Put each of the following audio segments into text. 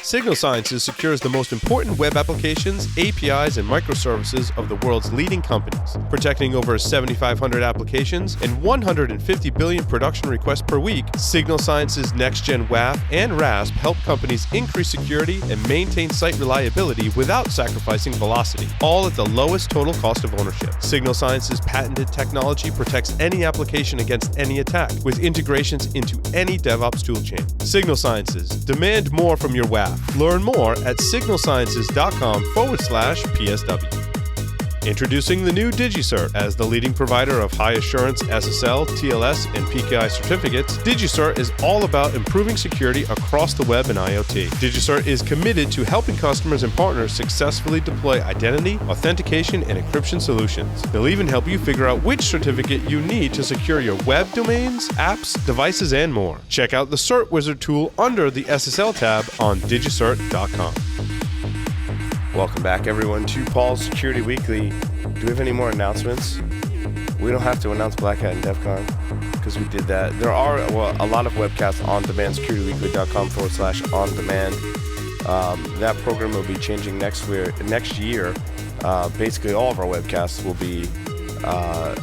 Signal Sciences secures the most important web applications, APIs, and microservices of the world's leading companies, protecting over 7,500 applications and 150 billion production requests per week. Signal Sciences Next-Gen WAF and RASP help companies increase security and maintain site reliability without sacrificing velocity, all at the lowest total cost of ownership. Signal Sciences' patented technology protects any application against any attack, with integrations into any DevOps toolchain. Signal Sciences. Demand more from your WAF. Learn more at signalsciences.com/PSW. Introducing the new DigiCert. As the leading provider of high-assurance SSL, TLS, and PKI certificates, DigiCert is all about improving security across the web and IoT. DigiCert is committed to helping customers and partners successfully deploy identity, authentication, and encryption solutions. They'll even help you figure out which certificate you need to secure your web domains, apps, devices, and more. Check out the Cert Wizard tool under the SSL tab on digicert.com. Welcome back, everyone, to Paul's Security Weekly. Do we have any more announcements? We don't have to announce Black Hat and DEF CON because we did that. There are a lot of webcasts on demand, securityweekly.com/on-demand. That program will be changing next year. Basically, all of our webcasts will be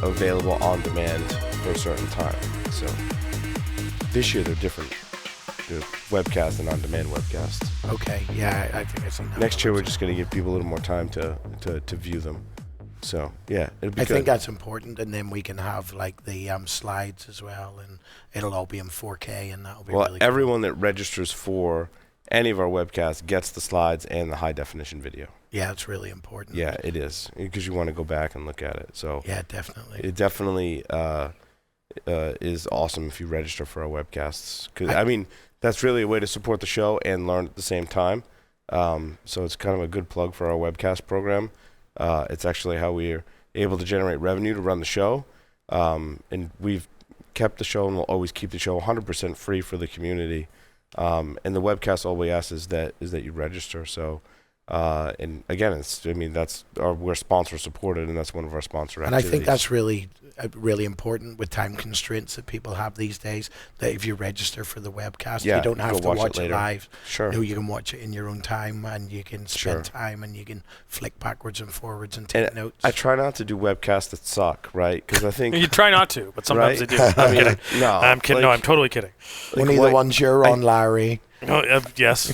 available on demand for a certain time. So this year, they're different. Webcast and on-demand webcasts. Okay, yeah, I think I've seen that. Next year, we're just going to give people a little more time to view them. So, yeah, it'll be good. I think that's important, and then we can have, like, the slides as well, and it'll all be in 4K, and that'll be really everyone that registers for any of our webcasts gets the slides and the high-definition video. Yeah, it's really important. Yeah, it is, because you want to go back and look at it. So yeah, definitely. It definitely is awesome if you register for our webcasts. Because that's really a way to support the show and learn at the same time. So it's kind of a good plug for our webcast program. It's actually how we're able to generate revenue to run the show. And we've kept the show and we'll always keep the show 100% free for the community. And the webcast, all we ask is that you register. So, and again, we're sponsor supported, and that's one of our sponsor activities. And I think that's really important with time constraints that people have these days, that if you register for the webcast, you don't have to watch it live. Sure. You can watch it in your own time, and you can spend time, and you can flick backwards and forwards and take notes. I try not to do webcasts that suck, right? Because I think you try not to, but sometimes they do. I'm kidding. No, I'm kidding. I'm totally kidding. Only the ones you're on, Larry. Oh, yes.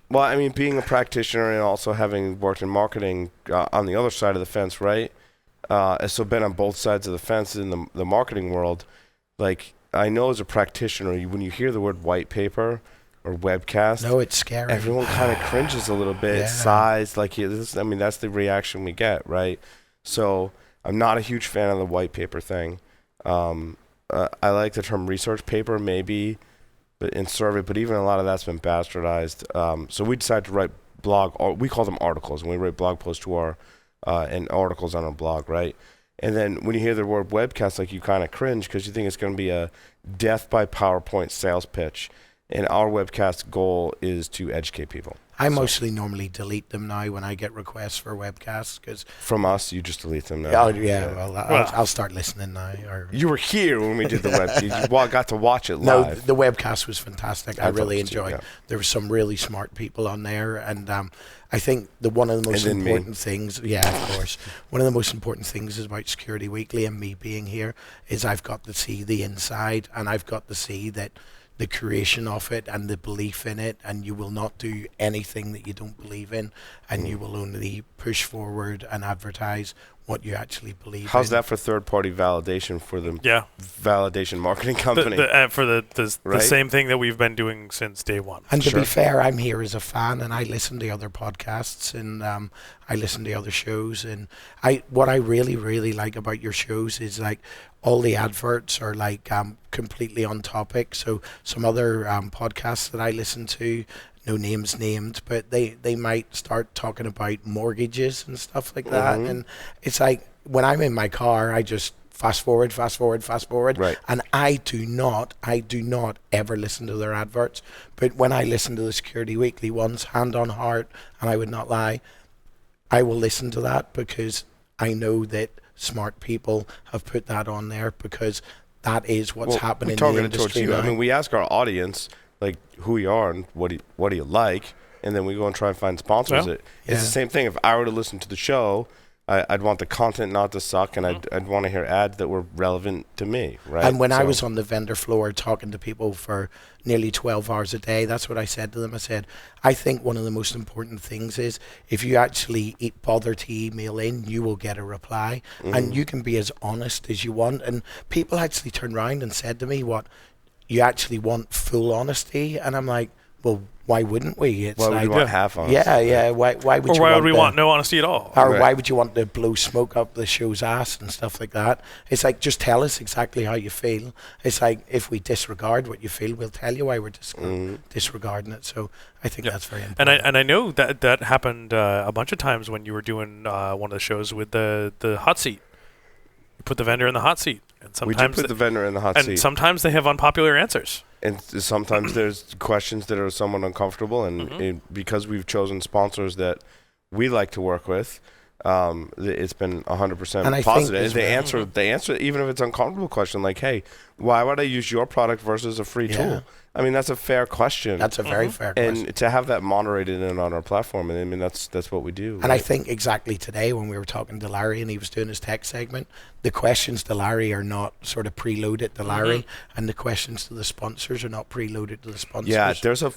Well, being a practitioner and also having worked in marketing on the other side of the fence, right? So been on both sides of the fence in the marketing world. Like, I know as a practitioner, when you hear the word white paper or webcast, no, it's scary. Everyone kind of cringes a little bit, sighs. Like, that's the reaction we get, right? So I'm not a huge fan of the white paper thing. I like the term research paper, maybe, but in survey, but even a lot of that's been bastardized. So we decided to write we call them articles, and we write blog posts to our and articles on our blog, right? And then when you hear the word webcast, like, you kind of cringe because you think it's going to be a death by PowerPoint sales pitch. And our webcast goal is to educate people. I mostly normally delete them now when I get requests for webcasts. Cause from us, you just delete them now. Oh, yeah. Well, I'll start listening now. You were here when we did the web. You got to watch it live. No, the webcast was fantastic. I really enjoyed it. Yeah. There were some really smart people on there. And I think one of the most important things, of course, one of the most important things is about Security Weekly and me being here is I've got to see the inside, and I've got to see that the creation of it and the belief in it, and you will not do anything that you don't believe in, and you will only push forward and advertise what you actually believe in. How's that for third-party validation for the validation marketing company? For the same thing that we've been doing since day one. And to be fair, I'm here as a fan, and I listen to other podcasts, and I listen to other shows, and what I really, really like about your shows is, like, all the adverts are, like, completely on topic. So some other podcasts that I listen to, no names named, but they might start talking about mortgages and stuff like that. And it's like, when I'm in my car, I just fast forward. Right. And I do not ever listen to their adverts. But when I listen to the Security Weekly ones, hand on heart, and I would not lie, I will listen to that because I know that smart people have put that on there because that is what's happening in the industry. We ask our audience, like, who you are and what do you like, and then we go and try and find sponsors. Well, It's the same thing. If I were to listen to the show, I'd want the content not to suck, and I'd want to hear ads that were relevant to me, right? And when I was on the vendor floor talking to people for nearly 12 hours a day, that's what I said to them. I said, I think one of the most important things is if you actually bother to email in, you will get a reply, and you can be as honest as you want. And people actually turned around and said to me, what, you actually want full honesty? And I'm like, well, why wouldn't we? It's why would like, you want half honesty? Yeah. Why would you? Or why would we want no honesty at all? Or why would you want to blow smoke up the show's ass and stuff like that? It's like, just tell us exactly how you feel. It's like, if we disregard what you feel, we'll tell you why we're disregarding it. So I think that's very important. And I know that happened a bunch of times when you were doing one of the shows with the hot seat. You put the vendor in the hot seat. And sometimes we do put the vendor in the hot seat. And sometimes they have unpopular answers. And sometimes there's questions that are somewhat uncomfortable, and because we've chosen sponsors that we like to work with, it's been 100% positive. They answer even if it's an uncomfortable question, like, "Hey, why would I use your product versus a free tool?" I mean, that's a fair question. That's a very fair question. And to have that moderated in on our platform, I mean, that's what we do. And I think exactly today when we were talking to Larry and he was doing his tech segment, the questions to Larry are not sort of preloaded to Larry, and the questions to the sponsors are not preloaded to the sponsors. Yeah,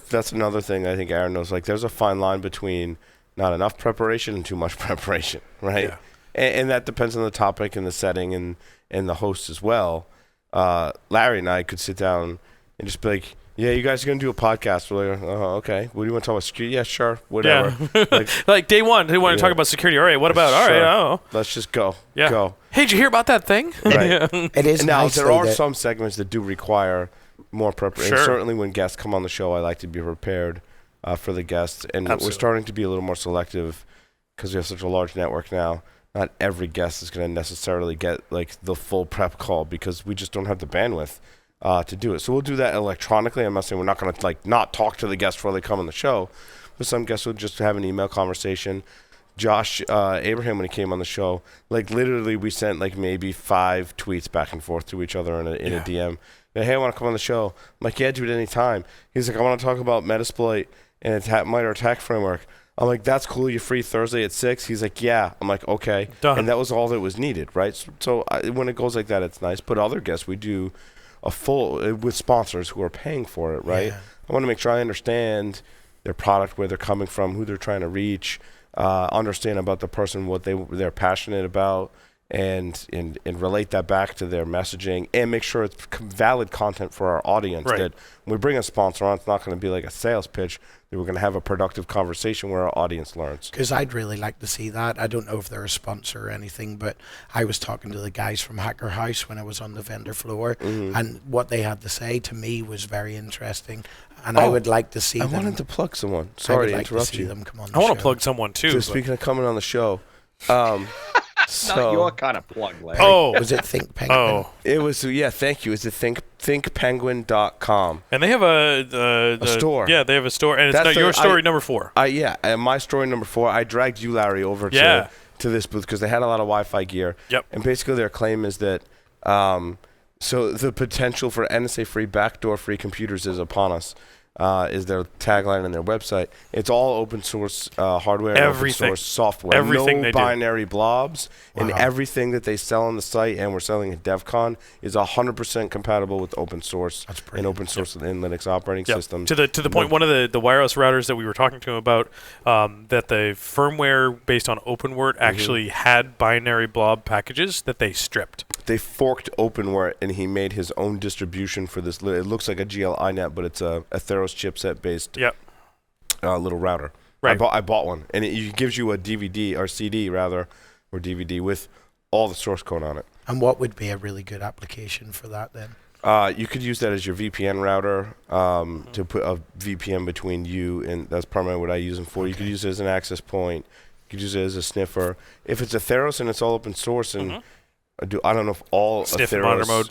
that's another thing I think Aaron knows. Like, there's a fine line between not enough preparation and too much preparation, right? Yeah. And that depends on the topic and the setting and the host as well. Larry and I could sit down and just be like, yeah, you guys are going to do a podcast. We're like, oh, okay. What do you want to talk about? Security? Yeah, sure. Whatever. Yeah. Like day one, they want to talk about security. All right, what about? All right, oh. Let's just go. Yeah. Go. Hey, did you hear about that thing? Right. It is now, nice there are some segments that do require more preparation. Sure. Certainly when guests come on the show, I like to be prepared for the guests. And we're starting to be a little more selective because we have such a large network now. Not every guest is going to necessarily get like the full prep call because we just don't have the bandwidth to do it. So we'll do that electronically. I'm not saying we're not going to like not talk to the guests before they come on the show, but some guests will just have an email conversation. Josh Abraham, when he came on the show, like literally we sent like maybe 5 tweets back and forth to each other in a DM. Hey, I want to come on the show. I'm like, yeah, do it anytime. He's like, I want to talk about Metasploit and MITRE ATT&CK framework. I'm like, that's cool. You're free Thursday at 6. He's like, yeah. I'm like, okay. Done. And that was all that was needed, right? So when it goes like that, it's nice. But other guests, we do a full with sponsors who are paying for it, right? Yeah. I want to make sure I understand their product, where they're coming from, who they're trying to reach, understand about the person, what they're passionate about, and relate that back to their messaging, and make sure it's valid content for our audience. Right. That when we bring a sponsor on, it's not going to be like a sales pitch. That we're going to have a productive conversation where our audience learns. Because I'd really like to see that. I don't know if they're a sponsor or anything, but I was talking to the guys from Hacker House when I was on the vendor floor, and what they had to say to me was very interesting. And I would like to see them. I wanted to plug someone. Sorry to interrupt you. Them come on I want to plug someone too. So speaking of coming on the show, not your kind of plug, Larry. Oh, was it ThinkPenguin? Oh, it was. Yeah, thank you. It's at ThinkPenguin.com, and they have a store. Yeah, they have a store, and it's your story number 4. And my story number 4. I dragged you, Larry, over to this booth because they had a lot of Wi-Fi gear. Yep. And basically, their claim is that so the potential for NSA-free, backdoor-free computers is upon us. Is their tagline on their website. It's all open source hardware, and open source software. Everything no binary blobs, and everything that they sell on the site and we're selling at DevCon is 100% compatible with open source and open source and Linux operating systems. To the point, one of the wireless routers that we were talking to him about, that the firmware based on OpenWrt actually had binary blob packages that they stripped. They forked OpenWrt, and he made his own distribution for this. It looks like a GL-iNet, but it's a Theros chipset-based little router. Right. I bought one, and it gives you a DVD, or CD rather, or DVD with all the source code on it. And what would be a really good application for that then? You could use that as your VPN router to put a VPN between you, and that's primarily what I use them for. Okay. You could use it as an access point. You could use it as a sniffer. If it's a Theros and it's all open source and I don't know if all Sniff Theros, monitor mode.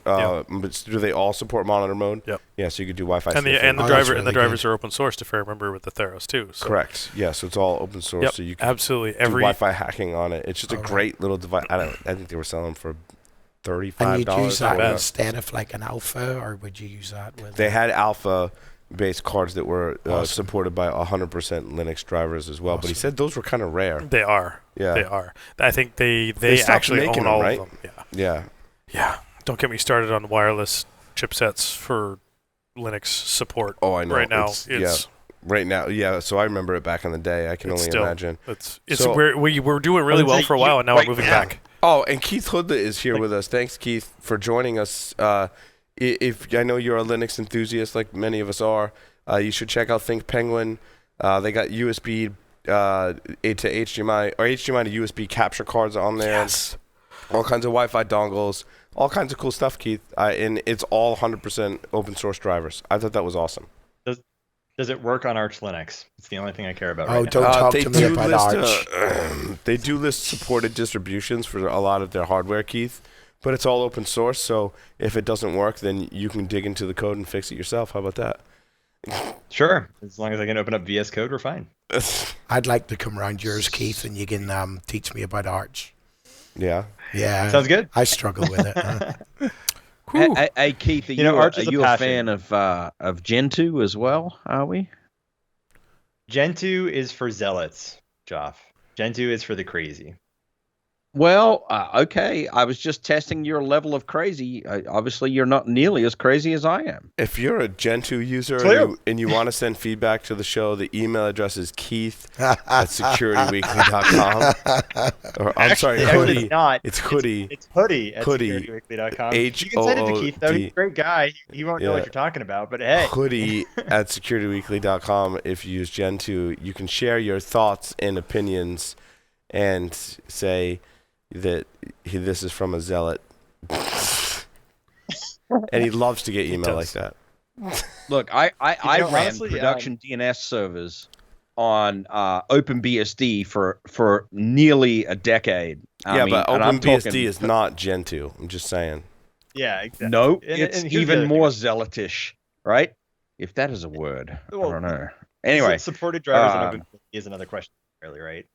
But do they all support monitor mode? Yep. Yeah, so you could do Wi-Fi. And the drivers are open source, if I remember, with the Theros too. So. Correct. Yeah, so it's all open source. Yep, so you can absolutely do Wi-Fi hacking on it. It's just a great little device. I think they were selling for $35. And you'd use that instead of like an alpha, or would you use that with? They had alpha. based cards that were supported by 100% Linux drivers as well. But he said those were kind of rare. They are. Yeah. They are. I think they stopped actually making own all them, right? of them. Yeah. Yeah. Yeah. Don't get me started on wireless chipsets for Linux support. Oh, I know. Right now, Right now, yeah. So I remember it back in the day. I can only imagine. We were doing really well for a while, and now we're moving back. Oh, and Keith Hoodla is here with us. Thanks, Keith, for joining us. If I know you're a Linux enthusiast, like many of us are, you should check out ThinkPenguin. They got USB to HDMI or HDMI to USB capture cards on there. Yes. All kinds of Wi-Fi dongles, all kinds of cool stuff, Keith. And it's all 100% open source drivers. I thought that was awesome. Does it work on Arch Linux? It's the only thing I care about Oh, right don't now. talk to me about Arch. They do list supported distributions for a lot of their hardware, Keith, but it's all open source, so if it doesn't work, then you can dig into the code and fix it yourself. How about that? Sure. As long as I can open up VS Code, we're fine. I'd like to come around yours, Keith, and you can teach me about Arch. Yeah. Yeah. Sounds good. I struggle with it. Hey, Keith, Arch are is you a a fan of Gentoo as well? Are we? Gentoo is for zealots, Joff. Gentoo is for the crazy. Well, okay. I was just testing your level of crazy. Obviously, you're not nearly as crazy as I am. If you're a Gentoo user and you want to send feedback to the show, the email address is keith@securityweekly.com. I'm sorry, Actually, hoodie. not. It's hoodie. It's hoodie at Hoodie. securityweekly.com. You can send it to Keith, though. He's a great guy. He won't know what you're talking about, but hey. Hoodie@securityweekly.com. If you use Gentoo, you can share your thoughts and opinions and say that this is from a zealot. And he loves to get email like that. Look, I ran honestly, production DNS servers on OpenBSD for nearly a decade. But OpenBSD is not Gentoo. I'm just saying. Yeah, exactly. No, And it's here's the even other more thing. zealotish, right? If that is a word. Well, I don't know. Anyway. Supported drivers on OpenBSD is another question, really, right?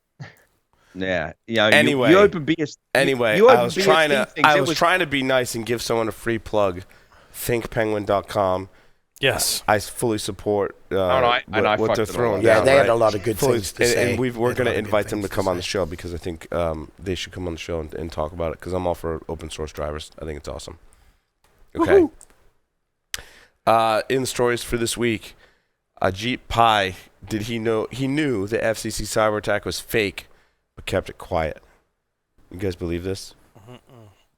Yeah. Anyway, you OpenBSD. Anyway, you I was OpenBSD trying to be nice and give someone a free plug. ThinkPenguin.com. Yes. I fully support I what fucked they're it all throwing up. Yeah, down. they right? had a lot of good things to say. And we're They had going a to lot of invite good them to things come to on the say. show because I think they should come on the show and talk about it because I'm all for open source drivers. I think it's awesome. Okay. In the stories for this week, Ajit Pai, he knew the FCC cyber attack was fake, but kept it quiet. You guys believe this?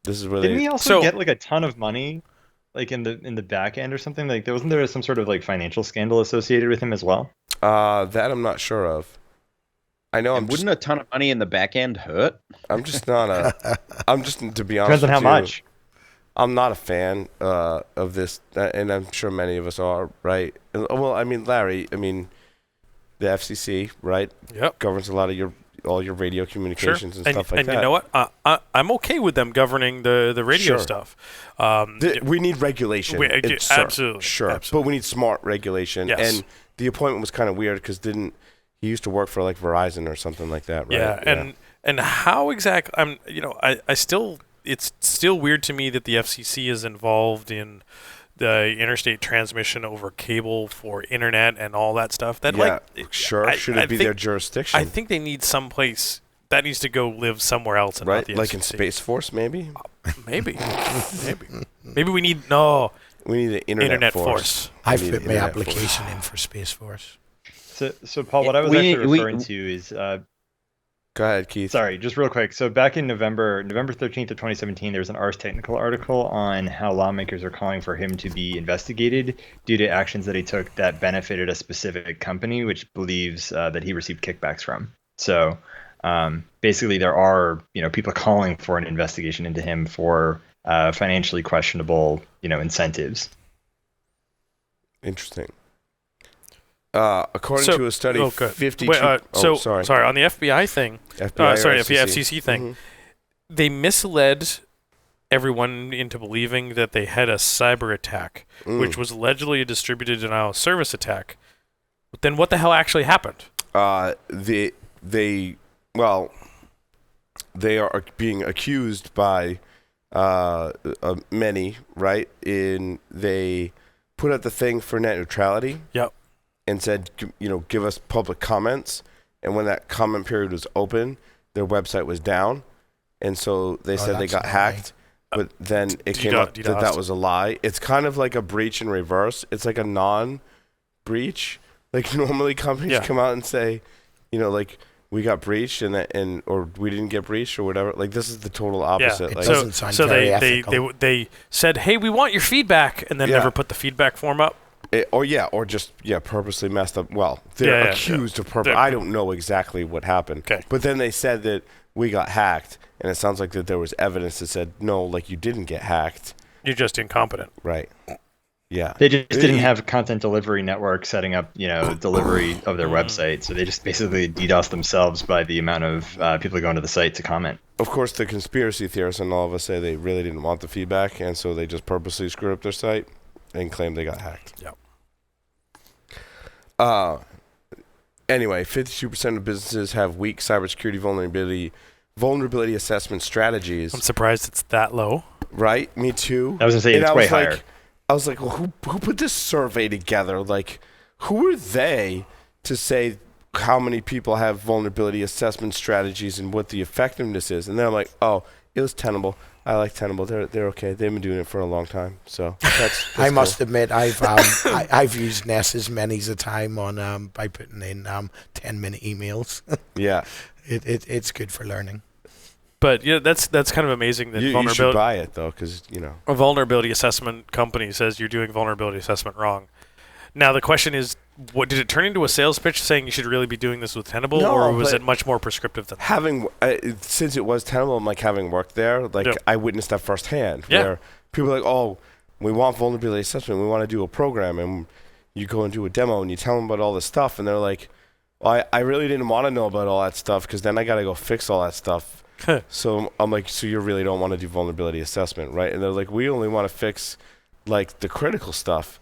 This is really. Didn't he also get like a ton of money, like in the back end or something? Like, wasn't there some sort of like financial scandal associated with him as well? That I'm not sure of. I know. Wouldn't a ton of money in the back end hurt? I'm just not I'm just, to be honest. Depends on how much. I'm not a fan of this, and I'm sure many of us are, right? Well, I mean, Larry, the FCC, right? Yep. Governs a lot of all your radio communications and stuff like that. And you know what? I'm okay with them governing the radio stuff. We need regulation. Absolutely. Sure. Absolutely. But we need smart regulation. Yes. And the appointment was kind of weird because he used to work for like Verizon or something like that, right? Yeah. And how exactly? It's still weird to me that the FCC is involved in the interstate transmission over cable for internet and all that stuff. Should it be their jurisdiction? I think they need someplace that needs to go live somewhere else, and right? not the Like FCC. in Space Force, maybe. Maybe we need an internet force. I fit my application in for Space Force. So Paul, what I was actually referring to is. Go ahead, Keith. Sorry, just real quick. So back in November 13th of 2017, there was an Ars Technical article on how lawmakers are calling for him to be investigated due to actions that he took that benefited a specific company, which believes that he received kickbacks from. So basically, there are people calling for an investigation into him for financially questionable incentives. Interesting. According to a study, 52. Sorry, on the FBI thing. FCC thing. They misled everyone into believing that they had a cyber attack, which was allegedly a distributed denial of service attack. But then, what the hell actually happened? They are being accused by many, right? put out the thing for net neutrality. Yep. And said, give us public comments. And when that comment period was open, their website was down. And so they said they got hacked. But then it came up that was a lie. It's kind of like a breach in reverse. It's like a non-breach. Like normally companies come out and say, we got breached or we didn't get breached or whatever. Like this is the total opposite. Yeah, like, doesn't sound very ethical. they said, hey, we want your feedback, and then never put the feedback form up. Or just purposely messed up. Well, they're accused of purpose. I don't know exactly what happened. Okay. But then they said that we got hacked, and it sounds like that there was evidence that said, no, like you didn't get hacked. You're just incompetent. Right. Yeah. They just didn't have a content delivery network setting up, delivery of their website. So they just basically DDoS themselves by the amount of people going to the site to comment. Of course, the conspiracy theorists and all of us say they really didn't want the feedback, and so they just purposely screwed up their site and claimed they got hacked. Yep. Anyway, 52% of businesses have weak cybersecurity vulnerability assessment strategies. I'm surprised it's that low. Right? Me too. I was going to say it's way higher. I was like, well, who put this survey together? Like, who are they to say how many people have vulnerability assessment strategies and what the effectiveness is? And then I'm like, oh, it was Tenable. I like Tenable. They're okay. They've been doing it for a long time. So that's I must admit, I've used Ness many's a time on by putting in 10-minute emails. Yeah, it's good for learning. But that's kind of amazing that you should buy it though, because a vulnerability assessment company says you're doing vulnerability assessment wrong. Now the question is, what did it turn into a sales pitch saying you should really be doing this with Tenable, or was it much more prescriptive than that? Since it was Tenable, I'm like having worked there, I witnessed that firsthand. Yeah. Where people are like, oh, we want vulnerability assessment, we want to do a program, and you go and do a demo, and you tell them about all this stuff, and they're like, well, I really didn't want to know about all that stuff because then I got to go fix all that stuff. So I'm like, so you really don't want to do vulnerability assessment, right? And they're like, we only want to fix like the critical stuff,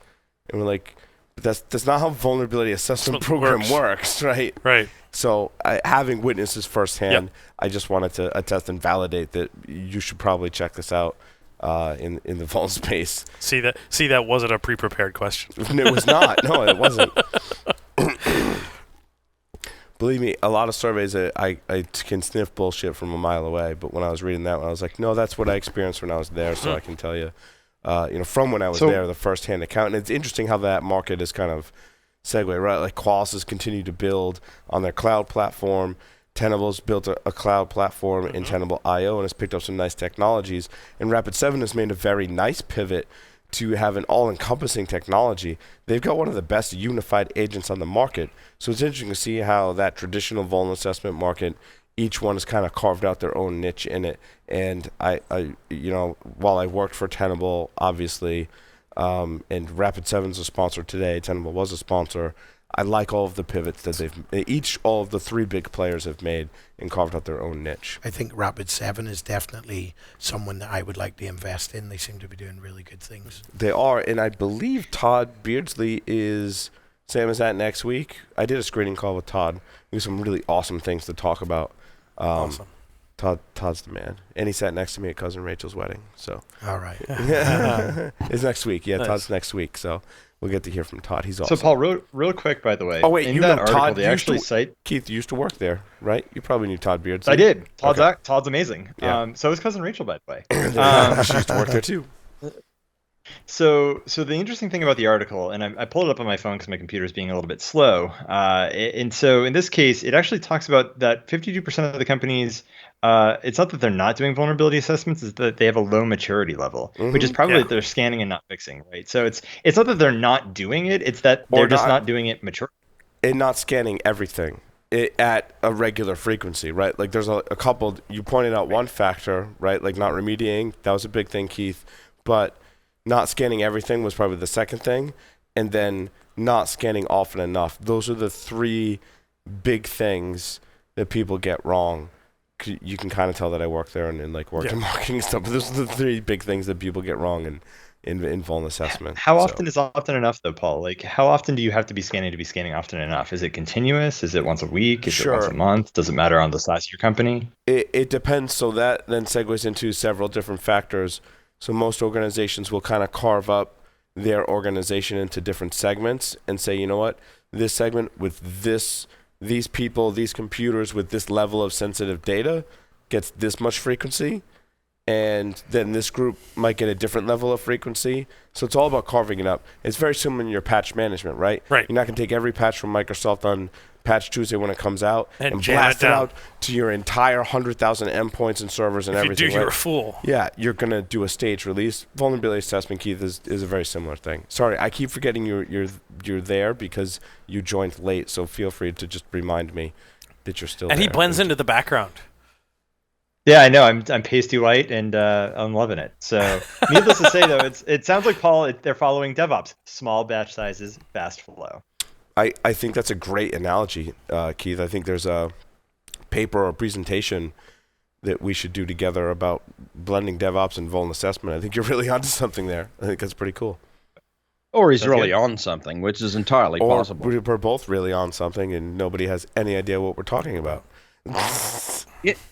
and we're like, but that's not how vulnerability assessment program works, right? Right. So having witnesses firsthand, I just wanted to attest and validate that you should probably check this out in the vault space. See that wasn't a pre-prepared question. It was not. No, it wasn't. Believe me, a lot of surveys I can sniff bullshit from a mile away, but when I was reading that one, I was like, no, that's what I experienced when I was there, so I can tell you. From when I was there, the first-hand account. And it's interesting how that market is kind of segued, right? Like Qualys has continued to build on their cloud platform. Tenable's built a cloud platform in Tenable.io and has picked up some nice technologies. And Rapid7 has made a very nice pivot to have an all-encompassing technology. They've got one of the best unified agents on the market. So it's interesting to see how that traditional vulnerability assessment market, each one has kind of carved out their own niche in it. And I while I worked for Tenable, obviously, and Rapid7's a sponsor today, Tenable was a sponsor, I like all of the pivots that all of the three big players have made and carved out their own niche. I think Rapid7 is definitely someone that I would like to invest in. They seem to be doing really good things. They are, and I believe Todd Beardsley is, Sam is that next week. I did a screening call with Todd. We have some really awesome things to talk about. Awesome. Todd's the man, and he sat next to me at cousin Rachel's wedding. So all right, it's next week. Yeah, nice. Todd's next week. So we'll get to hear from Todd. He's awesome. So Paul, real quick, by the way. Oh wait, in you that know article, Todd? they actually cite Keith used to work there, right? You probably knew Todd Beardsley. I did. Todd's okay. Todd's amazing. Yeah. So is cousin Rachel, by the way. She used to work there too. So the interesting thing about the article, and I pulled it up on my phone because my computer is being a little bit slow. And so in this case, it actually talks about that 52% of the companies, it's not that they're not doing vulnerability assessments, it's that they have a low maturity level, which is probably that they're scanning and not fixing, right? So it's not that they're not doing it, it's that they're just not doing it mature. And not scanning everything at a regular frequency, right? Like there's a couple, you pointed out one factor, right? Like not remediating, that was a big thing, Keith, but not scanning everything was probably the second thing, and then not scanning often enough. Those are the three big things that people get wrong. You can kind of tell that I work there and like worked in marketing and stuff, but those are the three big things that people get wrong in vuln assessment. How often is often enough though, Paul? Like how often do you have to be scanning often enough? Is it continuous? Is it once a week? Is it once a month? Does it matter on the size of your company? It depends. So that then segues into several different factors. So most organizations will kind of carve up their organization into different segments and say, you know what, this segment with these people, these computers with this level of sensitive data gets this much frequency, and then this group might get a different level of frequency. So it's all about carving it up. It's very similar in your patch management, right? Right. You're not going to take every patch from Microsoft on Patch Tuesday when it comes out and jam blast it it down out to your entire 100,000 endpoints and servers and If everything. you do, you're a right? fool. Yeah, you're going to do a stage release. Vulnerability assessment, Keith, is a very similar thing. Sorry, I keep forgetting you're there because you joined late, so feel free to just remind me that you're still there. And he blends into the background. Yeah, I know. I'm pasty white, and I'm loving it. So, needless to say, though, it sounds like they're following DevOps: small batch sizes, fast flow. I think that's a great analogy, Keith. I think there's a paper or presentation that we should do together about blending DevOps and vuln assessment. I think you're really onto something there. I think that's pretty cool. Or he's That's really good. on something, which is entirely Or possible. we're both really on something, and nobody has any idea what we're talking about.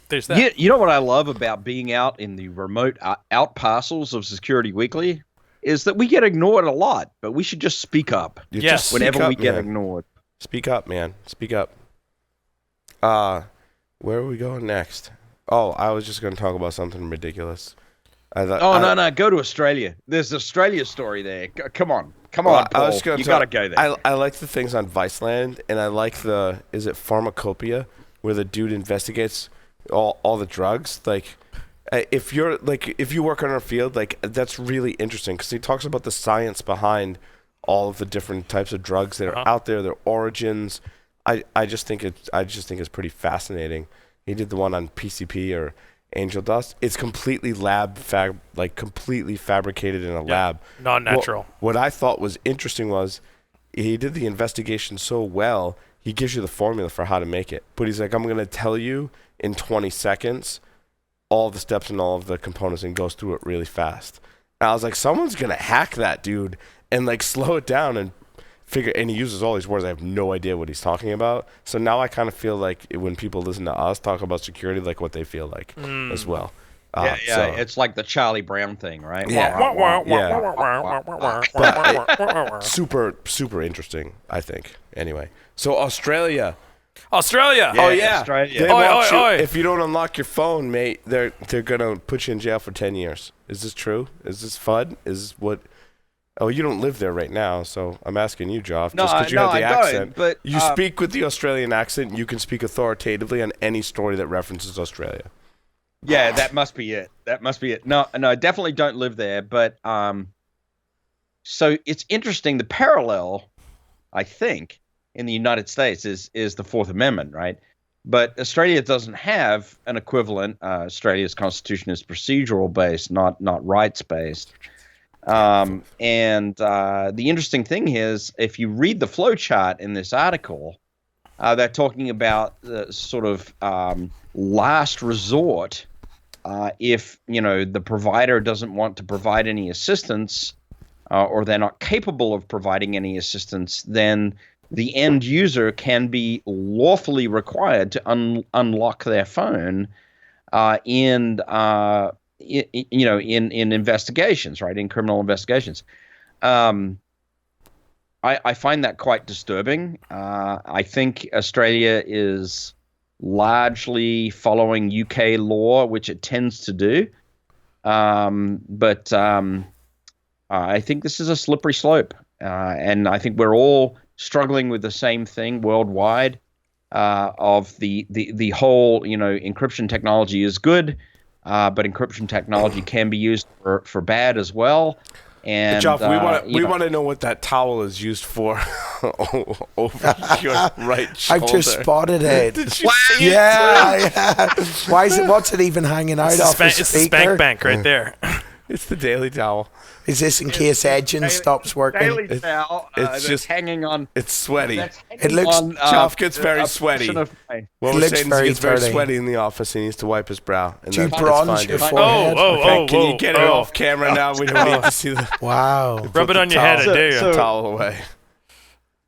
There's that. You know what I love about being out in the remote out parcels of Security Weekly is that we get ignored a lot, but we should just speak up You Yes. just speak whenever up, we get man. ignored. Speak up, man. Speak up. Where are we going next? Oh, I was just going to talk about something ridiculous. No, go to Australia. There's an Australia story there. Come on, Well, Paul. You got to go there. I like the things on Viceland, and I like is it Pharmacopoeia, where the dude investigates all the drugs. Like, if you work on our field, like, that's really interesting because he talks about the science behind all of the different types of drugs that are out there, their origins. I just think it's pretty fascinating. He did the one on PCP or Angel Dust. It's completely completely fabricated in a lab. Non-natural. What I thought was interesting was he did the investigation so well, he gives you the formula for how to make it. But he's like, I'm going to tell you in 20 seconds all the steps and all of the components, and goes through it really fast. And I was like, someone's going to hack that dude and like slow it down and figure, and he uses all these words. I have no idea what he's talking about. So now I kind of feel like when people listen to us talk about security, like what they feel like as well. So, it's like the Charlie Brown thing, right? super, super interesting, I think. Anyway, so Australia. Australia. Oh yeah. Australia. They Oi, want oi, you- oi. If you don't unlock your phone, mate, they're gonna put you in jail for 10 years. Is this true? Is this FUD? Is this what? Oh, you don't live there right now, so I'm asking you, Joff, just because you have the accent. But You speak with the Australian accent. You can speak authoritatively on any story that references Australia. yeah, that must be it. No, I definitely don't live there. But so it's interesting. The parallel, I think, in the United States is the Fourth Amendment, right? But Australia doesn't have an equivalent. Australia's constitution is procedural based, not rights based. And the interesting thing is, if you read the flowchart in this article, they're talking about the sort of last resort. If the provider doesn't want to provide any assistance, or they're not capable of providing any assistance, then the end user can be lawfully required to unlock their phone in investigations, right? In criminal investigations. I find that quite disturbing. I think Australia is largely following UK law, which it tends to do. But I think this is a slippery slope. And I think we're all struggling with the same thing worldwide, of the whole, encryption technology is good, but encryption technology can be used for bad as well. And Joff, we want to know what that towel is used for over your right shoulder. I've just spotted it. Did you see it? Yeah. Why is it? What's it even hanging out off the It's the speaker? spank bank right there. It's the daily towel. Is this in case Edgin stops working? daily towel. it's That's just hanging on. It's sweaty. It looks- Joff gets very sweaty. It What It we're looks saying is very he gets very dirty. sweaty in the office. He needs to wipe his brow. And Do you that's bronze fine, your dude. forehead? Okay, can you get it off camera now? We don't need to see the Wow. Rub it on your head, I dare you. towel away.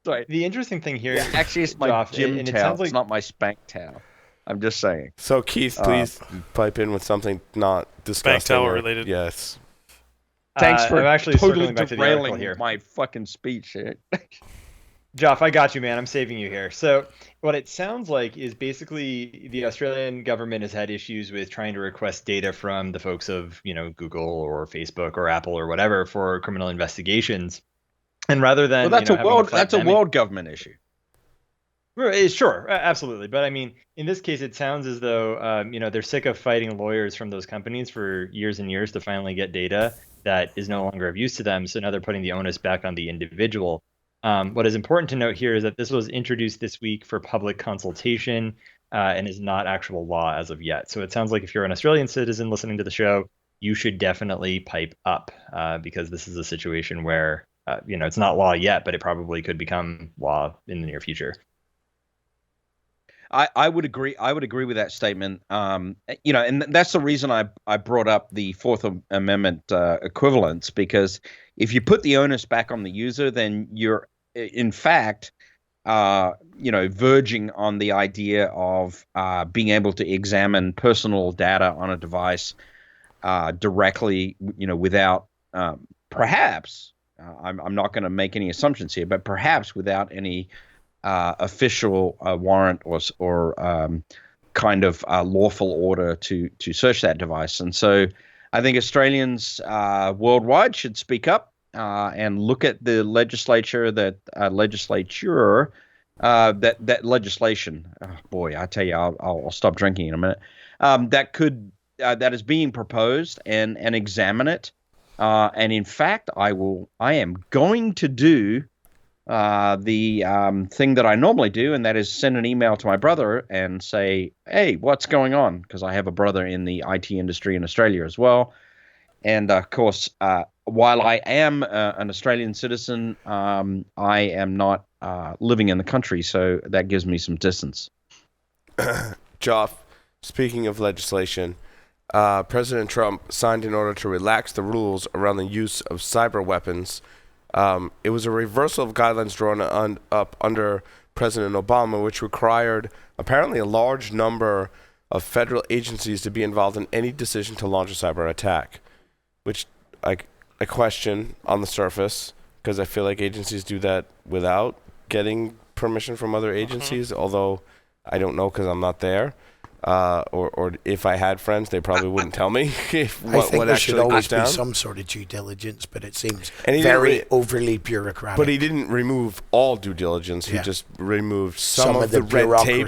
Sorry. The interesting thing here, Actually, it's my Joff, gym and it towel. sounds like It's not my spank towel. I'm just saying. So Keith, please pipe in with something not disgusting. towel or- related. Yes. Thanks for I'm actually totally circling back to the article derailing here. my fucking speech here. Joff, I got you, man. I'm saving you here. So what it sounds like is basically the Australian government has had issues with trying to request data from the folks of, Google or Facebook or Apple or whatever for criminal investigations. And rather than, Well, having that's a world government issue. Sure, absolutely. But I mean, in this case, it sounds as though, they're sick of fighting lawyers from those companies for years and years to finally get data that is no longer of use to them. So now they're putting the onus back on the individual. What is important to note here is that this was introduced this week for public consultation and is not actual law as of yet. So it sounds like if you're an Australian citizen listening to the show, you should definitely pipe up because this is a situation where, it's not law yet, but it probably could become law in the near future. I would agree. I would agree with that statement. And that's the reason I brought up the Fourth Amendment equivalence, because if you put the onus back on the user, then you're in fact, verging on the idea of being able to examine personal data on a device directly, without perhaps. I'm not going to make any assumptions here, but perhaps without any official warrant or kind of lawful order to search that device. And so I think Australians worldwide should speak up and look at the legislature that legislation. Oh, boy, I tell you, I'll stop drinking in a minute. That is being proposed and examine it. And in fact, I am going to do the thing that I normally do, and that is send an email to my brother and say, hey, what's going on? Because I have a brother in the IT industry in Australia as well. And of course, while I am an Australian citizen, I am not living in the country, so that gives me some distance. Joff, speaking of legislation, President Trump signed an order to relax the rules around the use of cyber weapons. It was a reversal of guidelines drawn up under President Obama, which required apparently a large number of federal agencies to be involved in any decision to launch a cyber attack, which I question on the surface, because I feel like agencies do that without getting permission from other agencies, although I don't know because I'm not there. Or if I had friends, they probably wouldn't tell me I think there should always be some sort of due diligence, but it seems very overly bureaucratic. But he didn't remove all due diligence. He just removed some of the red tape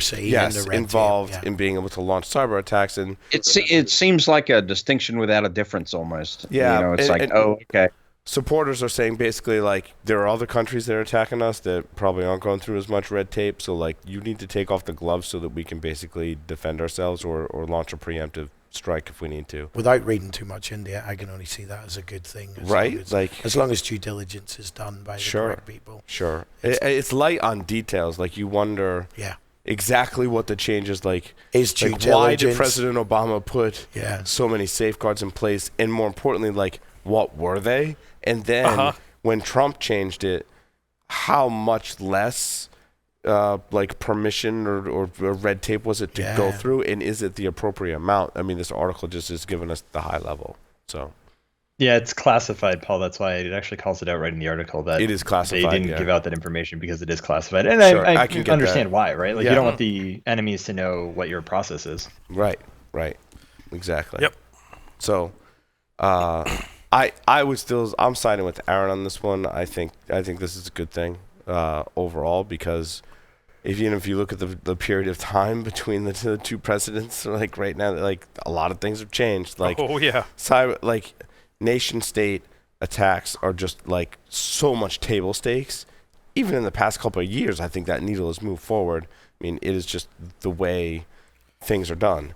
involved in being able to launch cyber attacks. And it seems like a distinction without a difference almost. Yeah. It's okay. Supporters are saying basically, like, there are other countries that are attacking us that probably aren't going through as much red tape. So, like, you need to take off the gloves so that we can basically defend ourselves or launch a preemptive strike if we need to. Without reading too much into it, I can only see that as a good thing. As long as due diligence is done by the correct people. Sure. It's light on details. Like, you wonder exactly what the changes, like, is due diligence. Why did President Obama put so many safeguards in place? And more importantly, like, what were they? And then when Trump changed it, how much less permission or red tape was it to go through? And is it the appropriate amount? I mean, this article just is giving us the high level. So yeah, it's classified, Paul. That's why it actually calls it out right in the article that it is classified. They didn't give out that information because it is classified. And I can understand why, right? Like you don't want the enemies to know what your process is. Right. Exactly. Yep. So I'm siding with Aaron on this one. I think this is a good thing overall, because if you look at the period of time between the two presidents, like right now, like a lot of things have changed. Like cyber, like nation state attacks are just like so much table stakes. Even in the past couple of years, I think that needle has moved forward. I mean, it is just the way things are done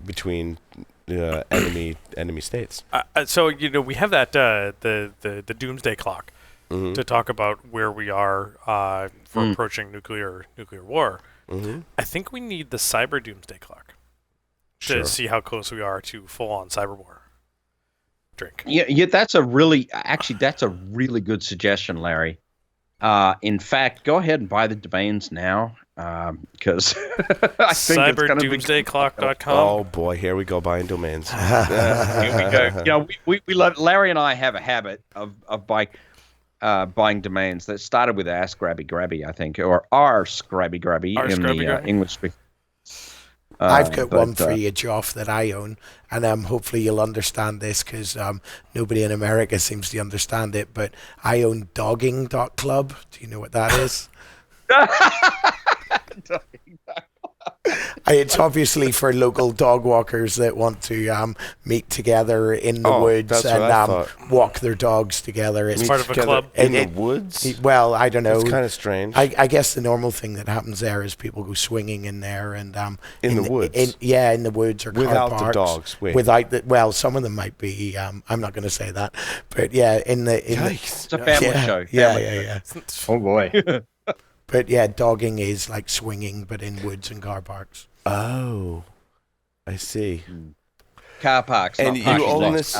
between enemy states. So we have that the Doomsday clock to talk about where we are for approaching nuclear war. I think we need the cyber Doomsday clock to see how close we are to full on cyber war. Yeah, that's a really good suggestion, Larry. In fact, go ahead and buy the domains now because I think it's going to be CyberDoomsdayClock.com. Oh boy, here we go buying domains. Here we go. We love, Larry and I have a habit of buying domains that started with Ask Grabby Grabby, I think, or Ars Grabby Grabby in the English speaking. I've got one for you, Geoff, that I own, and hopefully you'll understand this because nobody in America seems to understand it, but I own dogging.club. Do you know what that is? It's obviously for local dog walkers that want to meet together in the woods and walk their dogs together. It's part of a club. In the woods? Well, I don't know. It's kind of strange. I guess the normal thing that happens there is people go swinging in there and in the woods. In the woods or without car parks, the dogs. Wait. Well, some of them might be. I'm not going to say that, but yeah, it's a family show. Yeah. Oh boy. But yeah, dogging is like swinging, but in woods and car parks. Oh, I see. Car parks. And you own this.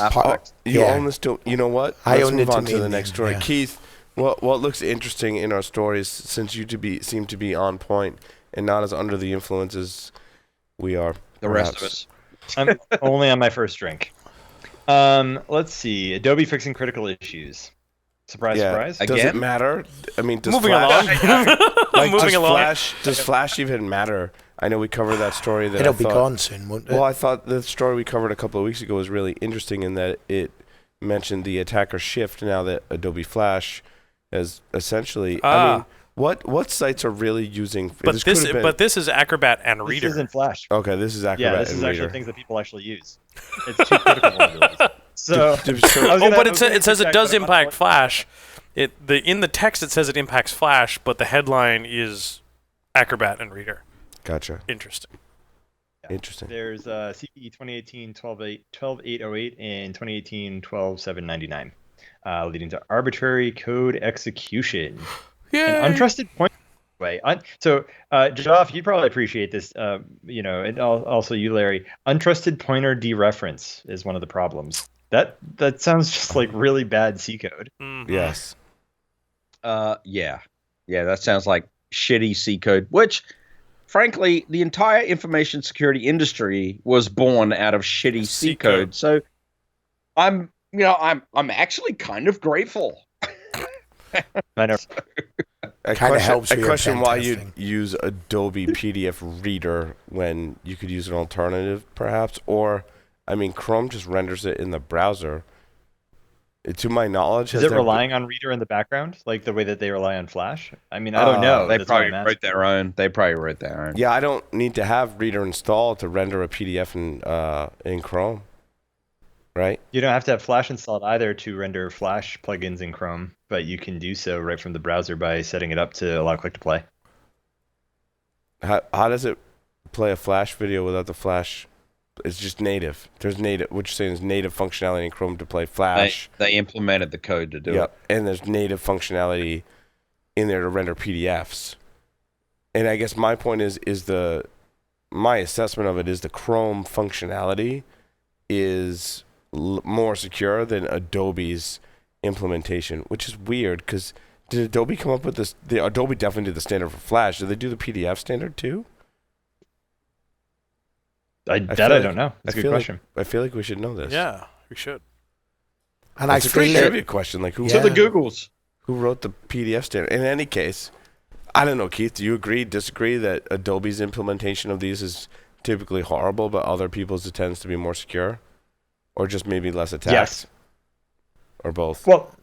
You own this. You know what? Let's move on to the next story. Yeah. Keith, what looks interesting in our stories, since you seem to be on point and not as under the influence as we are. The rest of us. I'm only on my first drink. Let's see. Adobe fixing critical issues. Surprise, surprise. Again? Does it matter? I mean, does moving Flash, along. Does Flash even matter? I know we covered that story. It'll be gone soon, won't it? Well, I thought the story we covered a couple of weeks ago was really interesting in that it mentioned the attacker shift now that Adobe Flash has essentially... I mean, what sites are really using... But this is Acrobat and Reader. This isn't Flash. Okay, this is Acrobat and Reader. Yeah, this is actually things that people actually use. It's too critical. So, but it says it does impact Flash. In the text it says it impacts Flash, but the headline is Acrobat and Reader. Gotcha. Interesting. Yeah. Interesting. There's CPE 2018-12808 and 2018-12799, leading to arbitrary code execution. And untrusted point. So, Geoff, you probably appreciate this, and also you, Larry. Untrusted pointer dereference is one of the problems. That sounds just like really bad C code. Mm-hmm. Yes. Yeah, that sounds like shitty C code, which, frankly, the entire information security industry was born out of shitty C code. So, I'm actually kind of grateful. I know. I question why you'd use Adobe PDF Reader when you could use an alternative, perhaps, or, I mean, Chrome just renders it in the browser. To my knowledge, is it relying on Reader in the background, like the way that they rely on Flash? I mean, I don't know. They probably wrote their own. Yeah, I don't need to have Reader installed to render a PDF in Chrome. Right? You don't have to have Flash installed either to render Flash plugins in Chrome, but you can do so right from the browser by setting it up to allow click to play. How does it play a Flash video without the Flash? It's just native. There's native. What you're saying is native functionality in Chrome to play Flash. They implemented the code to do it. And there's native functionality in there to render PDFs. And I guess my point is my assessment of it is the Chrome functionality is more secure than Adobe's implementation, which is weird because did Adobe come up with this? Adobe definitely did the standard for Flash. Did they do the PDF standard too? I don't know. That's a good question. I feel like we should know this. Yeah, we should. And it's a great trivia question. Like who? To the Googles. Who wrote the PDF standard? In any case, I don't know, Keith. Do you agree, disagree that Adobe's implementation of these is typically horrible, but other people's it tends to be more secure? Or just maybe less attacks? Yes. Or both? Well,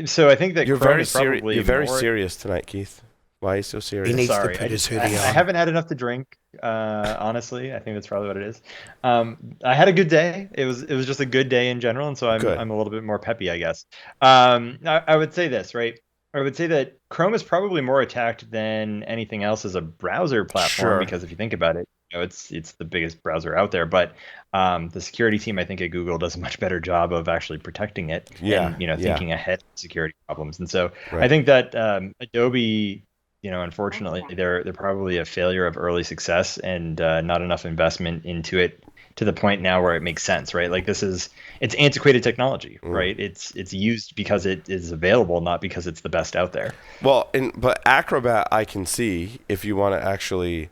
so I think that you're Chrome very is probably You're very serious tonight, Keith. Why are you so serious? He needs to put his hoodie on. I haven't had enough to drink, honestly. I think that's probably what it is. I had a good day. It was just a good day in general, and so I'm a little bit more peppy, I guess. I would say this, right? I would say that Chrome is probably more attacked than anything else as a browser platform, because if you think about it, it's the biggest browser out there. But the security team, I think, at Google does a much better job of actually protecting it and thinking ahead of security problems. And so I think that Adobe unfortunately, they're probably a failure of early success and not enough investment into it to the point now where it makes sense, right? Like it's antiquated technology, right? It's used because it is available, not because it's the best out there. Well, but Acrobat I can see if you want to actually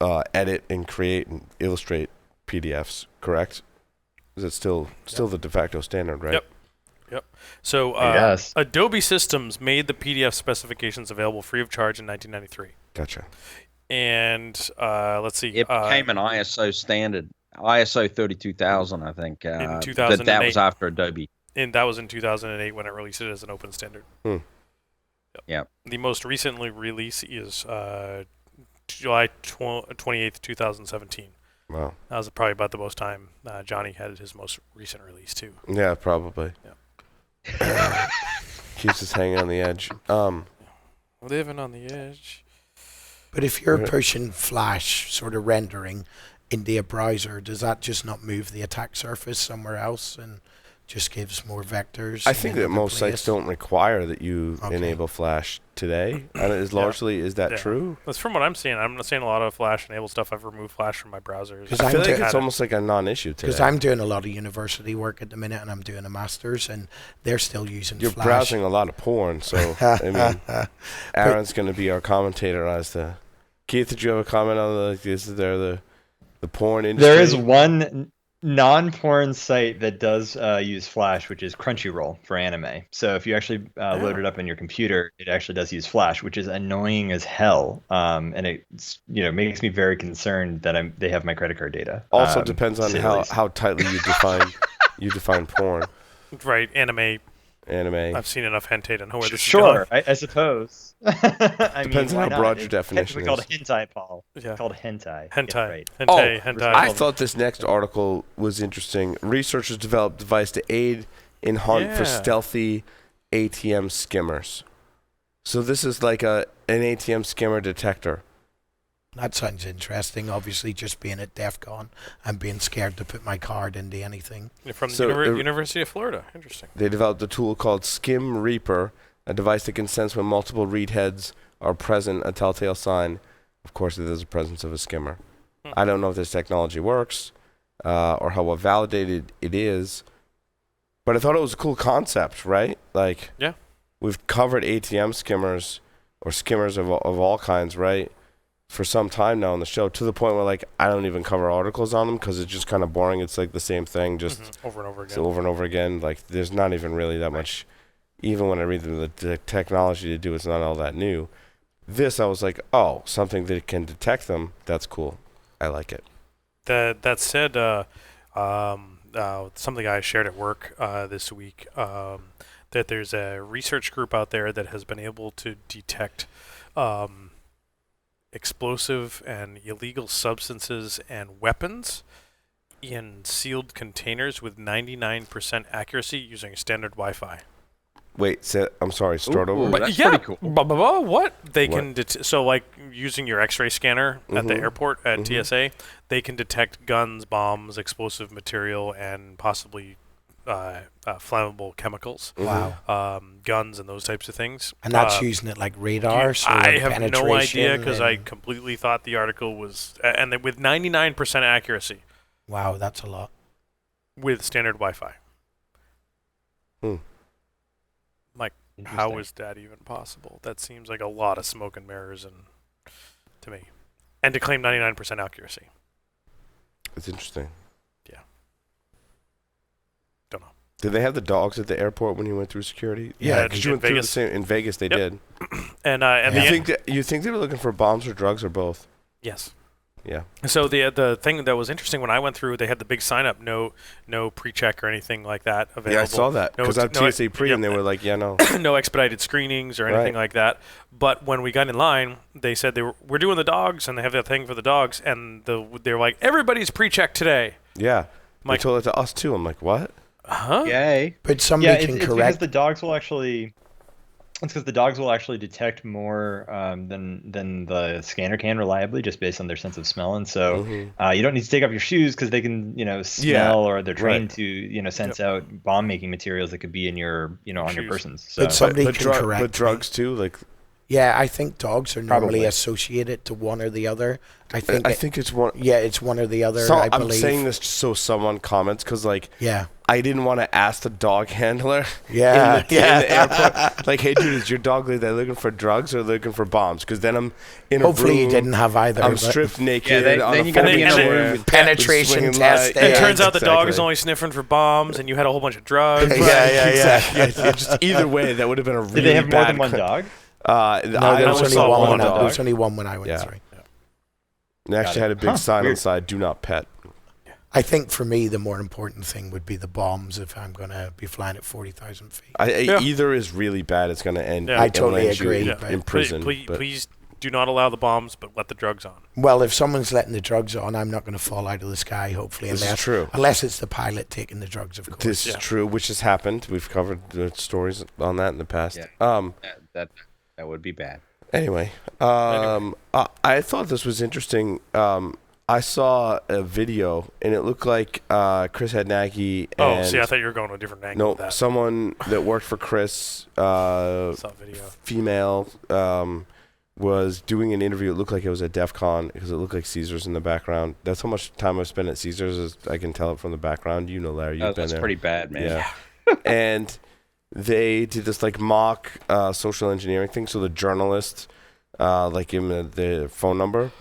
edit and create and illustrate PDFs, correct? Is it still the de facto standard, right? Yep. So Yes. Adobe Systems made the PDF specifications available free of charge in 1993. Gotcha. And let's see. It became an ISO standard, ISO 32000, I think. In 2008. That was after Adobe. And that was in 2008 when it released it as an open standard. Yep. The most recently release is July 28th, 2017. Wow. That was probably about the most time Johnny had his most recent release, too. Yeah, probably. Yeah. Keeps us hanging on the edge. Living on the edge. But if you're pushing Flash sort of rendering into a browser, does that just not move the attack surface somewhere else and just gives more vectors? I think that most sites don't require that you enable Flash today. And is that true? That's from what I'm seeing. I'm not seeing a lot of Flash-enabled stuff. I've removed Flash from my browsers. I feel like it's almost like a non-issue today. Because I'm doing a lot of university work at the minute, and I'm doing a master's, and they're still using You're Flash. browsing a lot of porn, so I mean, Aaron's going to be our commentator as the... Keith, did you have a comment on the porn industry? There is one non-porn site that does use Flash, which is Crunchyroll for anime. So if you actually load it up in your computer, it actually does use Flash, which is annoying as hell. And it makes me very concerned that they have my credit card data. Also depends on how tightly you define porn. Right, anime. I've seen enough hentai to know where this is going. Sure, I suppose. Depends on how broad your definition is. It's called hentai, Paul. Yeah. It's called hentai. Hentai. Right. Hentai. I thought this next article was interesting. Researchers developed a device to aid in hunt for stealthy ATM skimmers. So this is like an ATM skimmer detector. That sounds interesting. Obviously, just being at DEF CON and being scared to put my card into anything. From the University of Florida. Interesting. They developed a tool called Skim Reaper, a device that can sense when multiple read heads are present, a telltale sign, of course, that there's a presence of a skimmer. I don't know if this technology works or how well validated it is, but I thought it was a cool concept, right? Like, we've covered ATM skimmers or skimmers of all kinds, right? For some time now on the show, to the point where like I don't even cover articles on them because it's just kind of boring. It's like the same thing, just over and over again. So over and over again. Like there's not even really that much. Even when I read them, the technology to do it's not all that new. This I was like, oh, something that can detect them. That's cool. I like it. That said, something I shared at work this week that there's a research group out there that has been able to detect explosive and illegal substances and weapons in sealed containers with 99% accuracy using standard Wi-Fi. Wait, I'm sorry, start over. But that's pretty cool. What? They can so like using your X-ray scanner at the airport at TSA, they can detect guns, bombs, explosive material, and possibly flammable chemicals. Wow. Guns and those types of things. And that's using it like radar? So I have no idea because I completely thought the article was... And with 99% accuracy. Wow, that's a lot. With standard Wi-Fi. Like, how is that even possible? That seems like a lot of smoke and mirrors to me. And to claim 99% accuracy. It's interesting. Yeah. Don't know. Did they have the dogs at the airport when you went through security? Yeah, because you went through the same in Vegas. They did. And you think they were looking for bombs or drugs or both? Yes. Yeah. So the thing that was interesting when I went through, they had the big sign up, no pre-check or anything like that available. Yeah, I saw that because I'm TSA pre, and they were like, yeah, no, no expedited screenings or anything like that. But when we got in line, they said we're doing the dogs, and they have that thing for the dogs, and they were like, everybody's pre-checked today. Yeah, they told it to us too. I'm like, what? Huh? Yay! But somebody can it's correct. Because the dogs will actually. It's because the dogs will actually detect more than the scanner can reliably, just based on their sense of smell. And so you don't need to take off your shoes because they can, smell or they're trained to, sense out bomb making materials that could be in your, on your persons. So. But somebody can correct. But drugs too, like Yeah, I think dogs are normally Probably. associated to one or the other. I think it's one. Yeah, it's one or the other. So I I'm believe. saying this so someone comments because like Yeah. I didn't want to ask the dog handler Yeah, in the airport, like, hey, dude, is your dog looking for drugs or looking for bombs? Because then I'm in a Hopefully, room, you didn't have either. I'm but- stripped naked then on a you gotta be in a folding room chair with penetration swinging test. light. It Yeah, turns out the dog is exactly. only sniffing for bombs, and you had a whole bunch of drugs. Exactly. Yeah, just either way, that would have been a really Did they have more bad than one dog? No, there was only saw one. one When dog. there was only one when I went Yeah. through. They actually had a big sign on weird. the side, "Do not pet." I think for me, the more important thing would be the bombs if I'm going to be flying at 40,000 feet. Either is really bad. It's going to end. Yeah. I and totally land you agree, in, but- in prison. Please, but- please do not allow the bombs, but let the drugs on. Well, if someone's letting the drugs on, I'm not going to fall out of the sky, hopefully, This is true. unless it's the pilot taking the drugs, of course. This is true, which has happened. We've covered the stories on that in the past. Yeah. That would be bad. Anyway, I thought this was interesting. I saw a video, and it looked like Chris Hadnaghi and Oh, see, I thought you were going to a different angle with that. someone that worked for Chris, Saw a video. female, was doing an interview. It looked like it was at DEF CON because it looked like Caesars in the background. That's how much time I've spent at Caesars. Is I can tell it from the background. You know, Larry, you've been That's there. pretty bad, man. Yeah. And they did this like mock social engineering thing. So the journalist like gave him the phone number,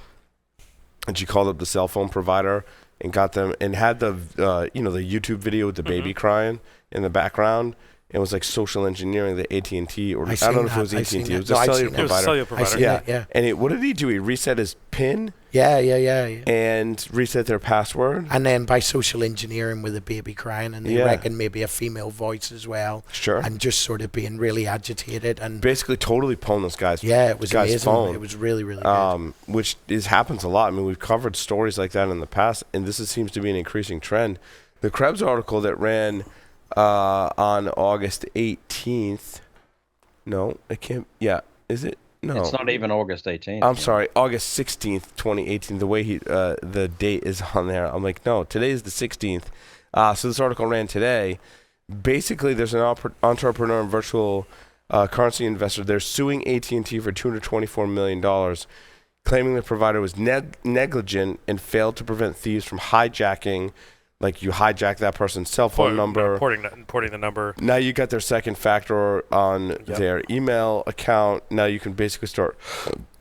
and she called up the cell phone provider and got them and had the the YouTube video with the baby crying in the background. It was like social engineering, the AT&T, or I don't know if it was AT&T. It was a cellular It was a cellular provider. provider. Yeah. And what did he do? He reset his PIN Yeah. and reset their password. And then by social engineering with a baby crying, and they Yeah. reckon maybe a female voice as well. Sure. And just sort of being really agitated. And Basically totally pwned this guy's yeah, it was guy's amazing. phone. It was really, really good. Which happens a lot. I mean, we've covered stories like that in the past, and this seems to be an increasing trend. The Krebs article that ran on August 18th. No, it can't. Yeah, is it? No, It's not even August 18th. I'm sorry, August 16th, 2018. The way the date is on there, I'm like, no, today is the 16th. So this article ran today. Basically, there's an entrepreneur and virtual currency investor. They're suing AT&T for $224 million, claiming the provider was negligent and failed to prevent thieves from hijacking. Like you hijack that person's cell phone number. Porting the number. Now you got their second factor on their email account. Now you can basically start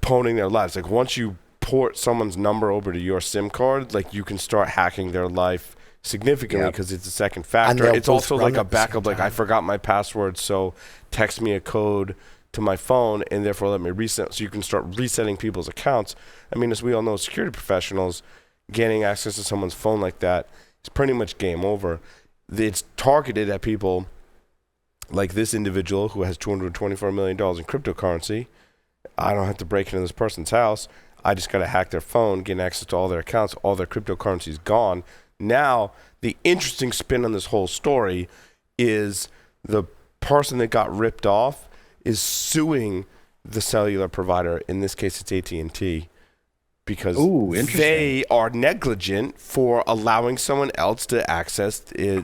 pwning their lives. Like once you port someone's number over to your SIM card, like you can start hacking their life significantly because it's a second factor. they'll It's both also like run a at the same backup. Like I time. forgot my password, so text me a code to my phone and therefore let me reset. So you can start resetting people's accounts. I mean, as we all know, security professionals gaining access to someone's phone like that, it's pretty much game over. It's targeted at people like this individual who has $224 million in cryptocurrency. I don't have to break into this person's house. I just got to hack their phone, gain access to all their accounts. All their cryptocurrency is gone. Now, the interesting spin on this whole story is the person that got ripped off is suing the cellular provider. In this case, it's AT&T. Because they are negligent for allowing someone else to access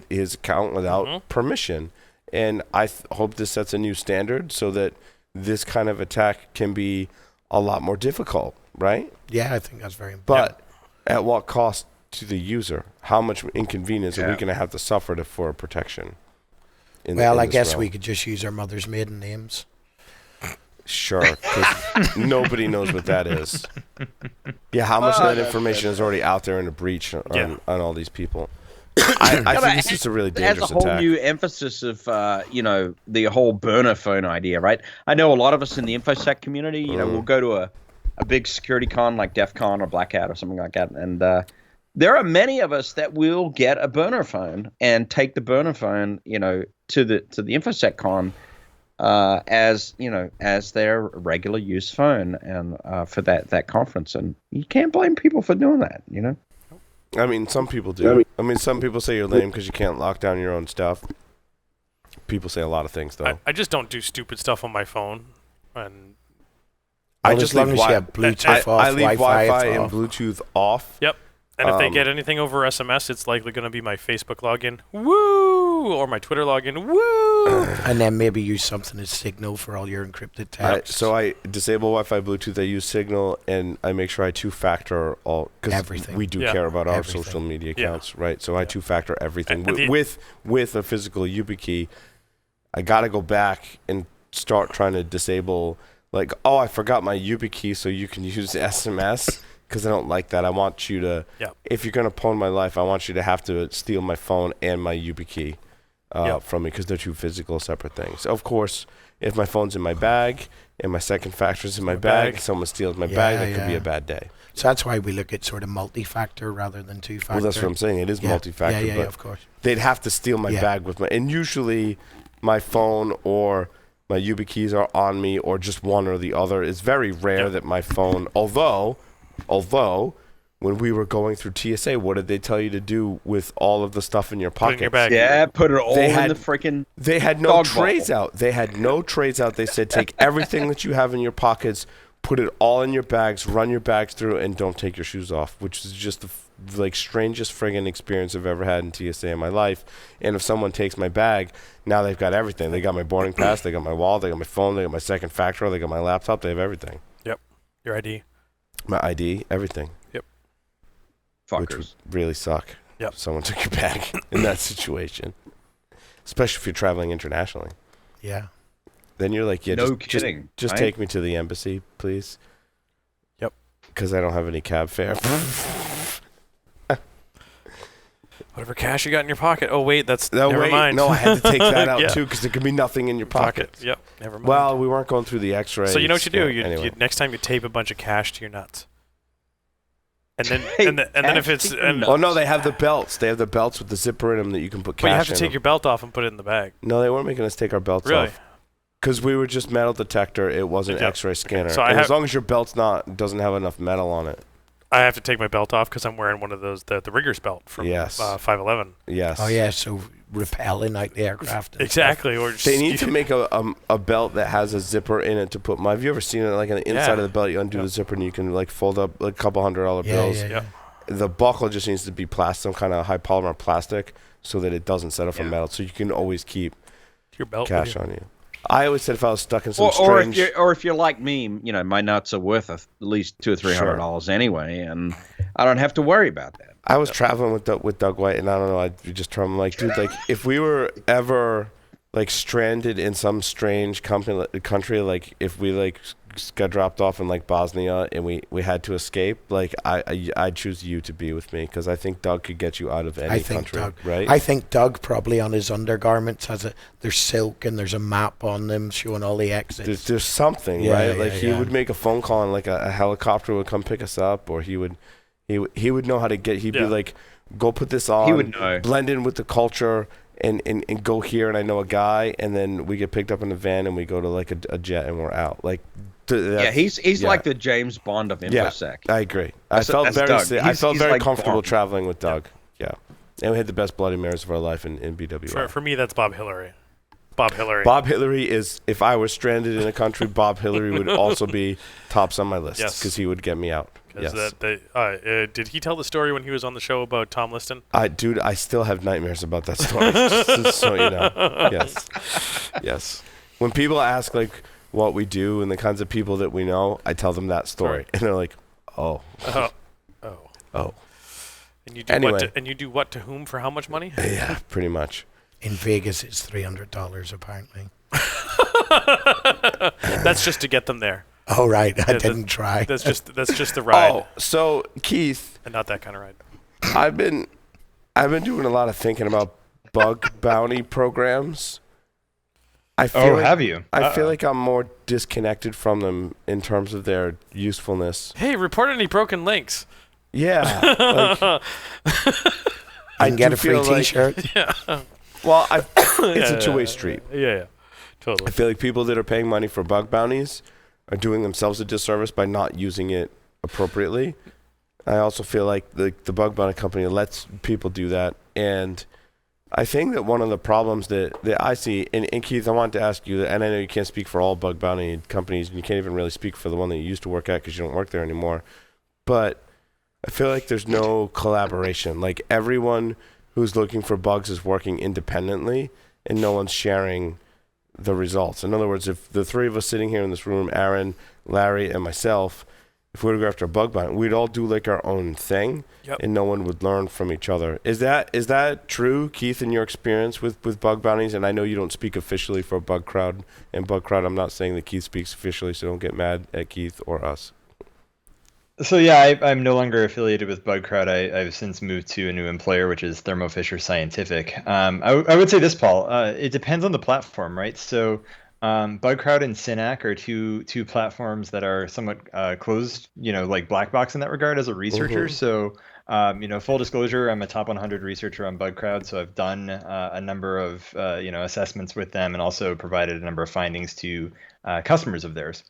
his account without permission. And I hope this sets a new standard so that this kind of attack can be a lot more difficult, right? Yeah, I think that's very important. But at what cost to the user? How much inconvenience are we going to have to suffer for protection? Well, I guess we could just use our mother's maiden names. Sure, because nobody knows what that is. Yeah, how much of that information is already out there in a breach on all these people? I think this is a really dangerous attack. It has a whole attack. new emphasis of, the whole burner phone idea, right? I know a lot of us in the InfoSec community, we'll go to a big security con like DEF CON or Black Hat or something like that, and there are many of us that will get a burner phone and take the burner phone, to the InfoSec con. As their regular use phone and for that conference, and you can't blame people for doing that. I mean, some people do. I mean, some people say you're lame because you can't lock down your own stuff. People say a lot of things, though. I just don't do stupid stuff on my phone, and I Well, just as long leave as you have Bluetooth off, I leave Wi-Fi and off. Bluetooth off. Yep. And if they get anything over SMS, it's likely going to be my Facebook login. Woo! woo, or my Twitter login, woo. And then maybe use something as Signal for all your encrypted text. So I disable Wi-Fi, Bluetooth. I use Signal, and I make sure I two-factor all because we do care about our social media accounts, right? So I two-factor everything with a physical YubiKey. I got to go back and start trying to disable. Like, I forgot my YubiKey, so you can use SMS. Because I don't like that. I want you to, if you're going to pawn my life, I want you to have to steal my phone and my YubiKey from me because they're two physical separate things. Of course, if my phone's in my bag and my second factor's in my bag, and someone steals my bag, that could be a bad day. So that's why we look at sort of multi-factor rather than two-factor. Well, that's what I'm saying. It is multi-factor. Yeah, of course. They'd have to steal my bag with my... And usually my phone or my YubiKeys are on me or just one or the other. It's very rare that my phone... Although, when we were going through TSA, what did they tell you to do with all of the stuff in your pocket? Put it in your bag. Yeah, put it all in the freaking. They had no trays out. They had no trays out. They said take everything that you have in your pockets, put it all in your bags, run your bags through, and don't take your shoes off. Which is just the strangest friggin' experience I've ever had in TSA in my life. And if someone takes my bag, now they've got everything. They got my boarding pass. They got my wallet. They got my phone. They got my second factor. They got my laptop. They have everything. Yep. Your ID. My ID, everything. Yep. Fuckers. Which would really suck. Yep. If someone took your bag in that situation. Especially if you're traveling internationally. Yeah. Then you're like, no kidding. Just take me to the embassy, please. Yep. Because I don't have any cab fare. Whatever cash you got in your pocket. Oh, wait, never mind. No, I had to take that out too because there could be nothing in your pocket. Yep, never mind. Well, we weren't going through the X-ray. So you know what you do? Anyway. Next time you tape a bunch of cash to your nuts. And then if it's... Oh, no, they have the belts. They have the belts with the zipper in them that you can put cash in. But you have to take your belt off and put it in the bag. No, they weren't making us take our belts off. Because we were just metal detector. It wasn't X-ray scanner. So as long as your belt's doesn't have enough metal on it. I have to take my belt off because I'm wearing one of those, the rigger's belt from 511. Yes. Oh, yeah, so repelling out the aircraft. Exactly. Or they need to make a belt that has a zipper in it to put have you ever seen it like on the inside of the belt? You undo the zipper and you can like fold up like a couple $100 bills. Yeah. The buckle just needs to be some kind of high polymer plastic so that it doesn't set off on metal. So you can always keep your belt cash on you. I always said if I was stuck in some strange... Or if you're like me, my nuts are worth at least $200 or $300 anyway, and I don't have to worry about that. I was traveling with Doug White, and I don't know, I just told him, like, dude, like, if we were ever, like, stranded in some strange country, like, if we, like, got dropped off in, like, Bosnia and we had to escape, like, I'd choose you to be with me, because I think Doug could get you out of any country, right? I think Doug probably on his undergarments there's silk and there's a map on them showing all the exits. There's something, right? Like, he would make a phone call and, like, a helicopter would come pick us up, or he would know how to get, he'd be like, go put this on, he would know. Blend in with the culture, and go here, and I know a guy, and then we get picked up in a van, and we go to, like, a jet, and we're out. Like, he's like the James Bond of InfoSec. Yeah, I agree. I felt very like comfortable Bond. traveling with Doug. Yeah. And we had the best Bloody Marys of our life in BWI. For me, that's Bob Hillary. Bob Hillary is, if I was stranded in a country, Bob Hillary would also be tops on my list because he would get me out. Yes. Did he tell the story when he was on the show about Tom Liston? Dude, I still have nightmares about that story, just so you know. Yes. When people ask, like, what we do and the kinds of people that we know, I tell them that story. And they're like, oh. And you do and you do what to whom for how much money? Yeah, pretty much. In Vegas, it's $300 apparently. That's just to get them there. Oh, right. I didn't try. That's just the ride. Oh, so Keith. And not that kind of ride. I've been doing a lot of thinking about bug bounty programs. Have you? I feel like I'm more disconnected from them in terms of their usefulness. Hey, report any broken links. Yeah. Like, I can get a free T-shirt. Like, yeah. Well, it's a two-way street. Yeah, totally. I feel like people that are paying money for bug bounties are doing themselves a disservice by not using it appropriately. I also feel like the bug bounty company lets people do that, and I think that one of the problems that I see, and Keith, I wanted to ask you, and I know you can't speak for all bug bounty companies, and you can't even really speak for the one that you used to work at because you don't work there anymore, but I feel like there's no collaboration. Like, everyone who's looking for bugs is working independently and no one's sharing the results. In other words, if the three of us sitting here in this room, Aaron, Larry, and myself, if we were to go after a bug bounty, we'd all do like our own thing, and no one would learn from each other. Is that true, Keith, in your experience with bug bounties? And I know you don't speak officially for Bug Crowd and Bug Crowd. I'm not saying that Keith speaks officially, so don't get mad at Keith or us. So yeah, I'm no longer affiliated with Bug Crowd. I've since moved to a new employer, which is Thermo Fisher Scientific. I would say this, Paul. It depends on the platform, right? So Bug Crowd and Synac are two platforms that are somewhat closed, like black box in that regard as a researcher. So full disclosure, I'm a top 100 researcher on Bug Crowd, so I've done a number of assessments with them and also provided a number of findings to customers of theirs.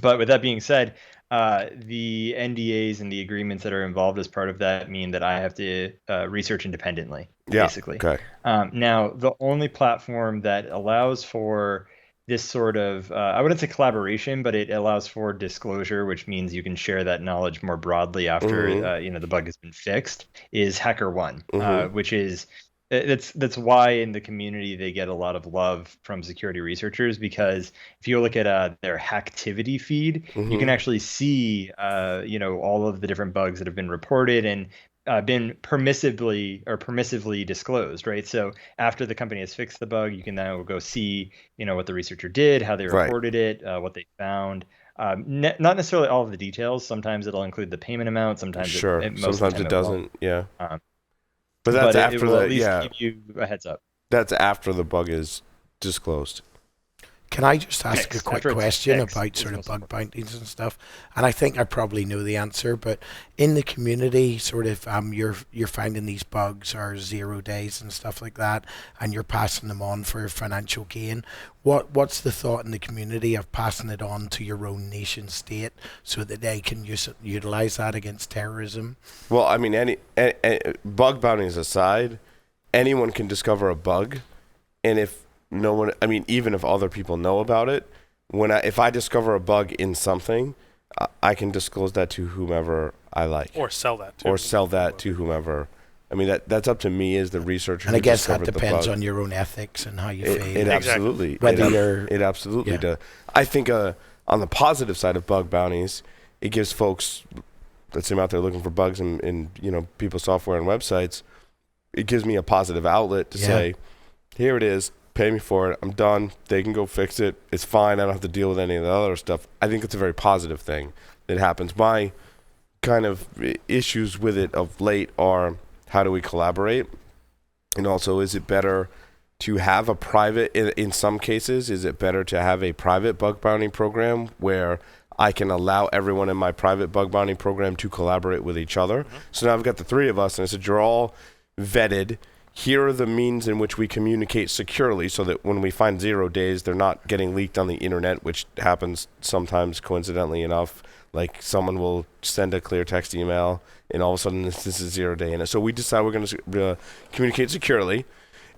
But with that being said, the NDAs and the agreements that are involved as part of that mean that I have to research independently, basically. Okay. Now, the only platform that allows for this sort of, I wouldn't say collaboration, but it allows for disclosure, which means you can share that knowledge more broadly after the bug has been fixed, is HackerOne, which is that's why in the community they get a lot of love from security researchers, because if you look at their hacktivity feed, you can actually see all of the different bugs that have been reported and been permissively disclosed, right? So after the company has fixed the bug, you can now go see what the researcher did, how they reported it, what they found. Not necessarily all of the details. Sometimes it'll include the payment amount. Sometimes sometimes it doesn't. Yeah. But that's after it will at least give you a heads up. That's after the bug is disclosed. Can I just ask a quick question about sort of bug bounties and stuff? And I think I probably know the answer, but in the community, sort of, you're finding these bugs are 0 days and stuff like that, and you're passing them on for financial gain. What's the thought in the community of passing it on to your own nation state so that they can utilize that against terrorism? Well, I mean, any bug bounties aside, anyone can discover a bug, and if no one, I mean, even if other people know about it, if I discover a bug in something, I can disclose that to whomever I like, or sell that to whomever. I mean, that's up to me as the researcher. And I guess that depends on your own ethics and how you feel. It absolutely, it absolutely does. I think on the positive side of bug bounties, it gives folks, let's say I'm out there looking for bugs in people's software and websites, it gives me a positive outlet to say, here it is. Pay me for it. I'm done. They can go fix it. It's fine. I don't have to deal with any of the other stuff. I think it's a very positive thing that happens. My kind of issues with it of late are, how do we collaborate? And also, is it better to have a private, in some cases, is it better to have a private bug bounty program where I can allow everyone in my private bug bounty program to collaborate with each other? So now I've got the three of us, and I said, you're all vetted. Here are the means in which we communicate securely so that when we find 0 days, they're not getting leaked on the internet, which happens sometimes coincidentally enough. Like someone will send a clear text email and all of a sudden this is 0 day in it. So we decide we're going to communicate securely.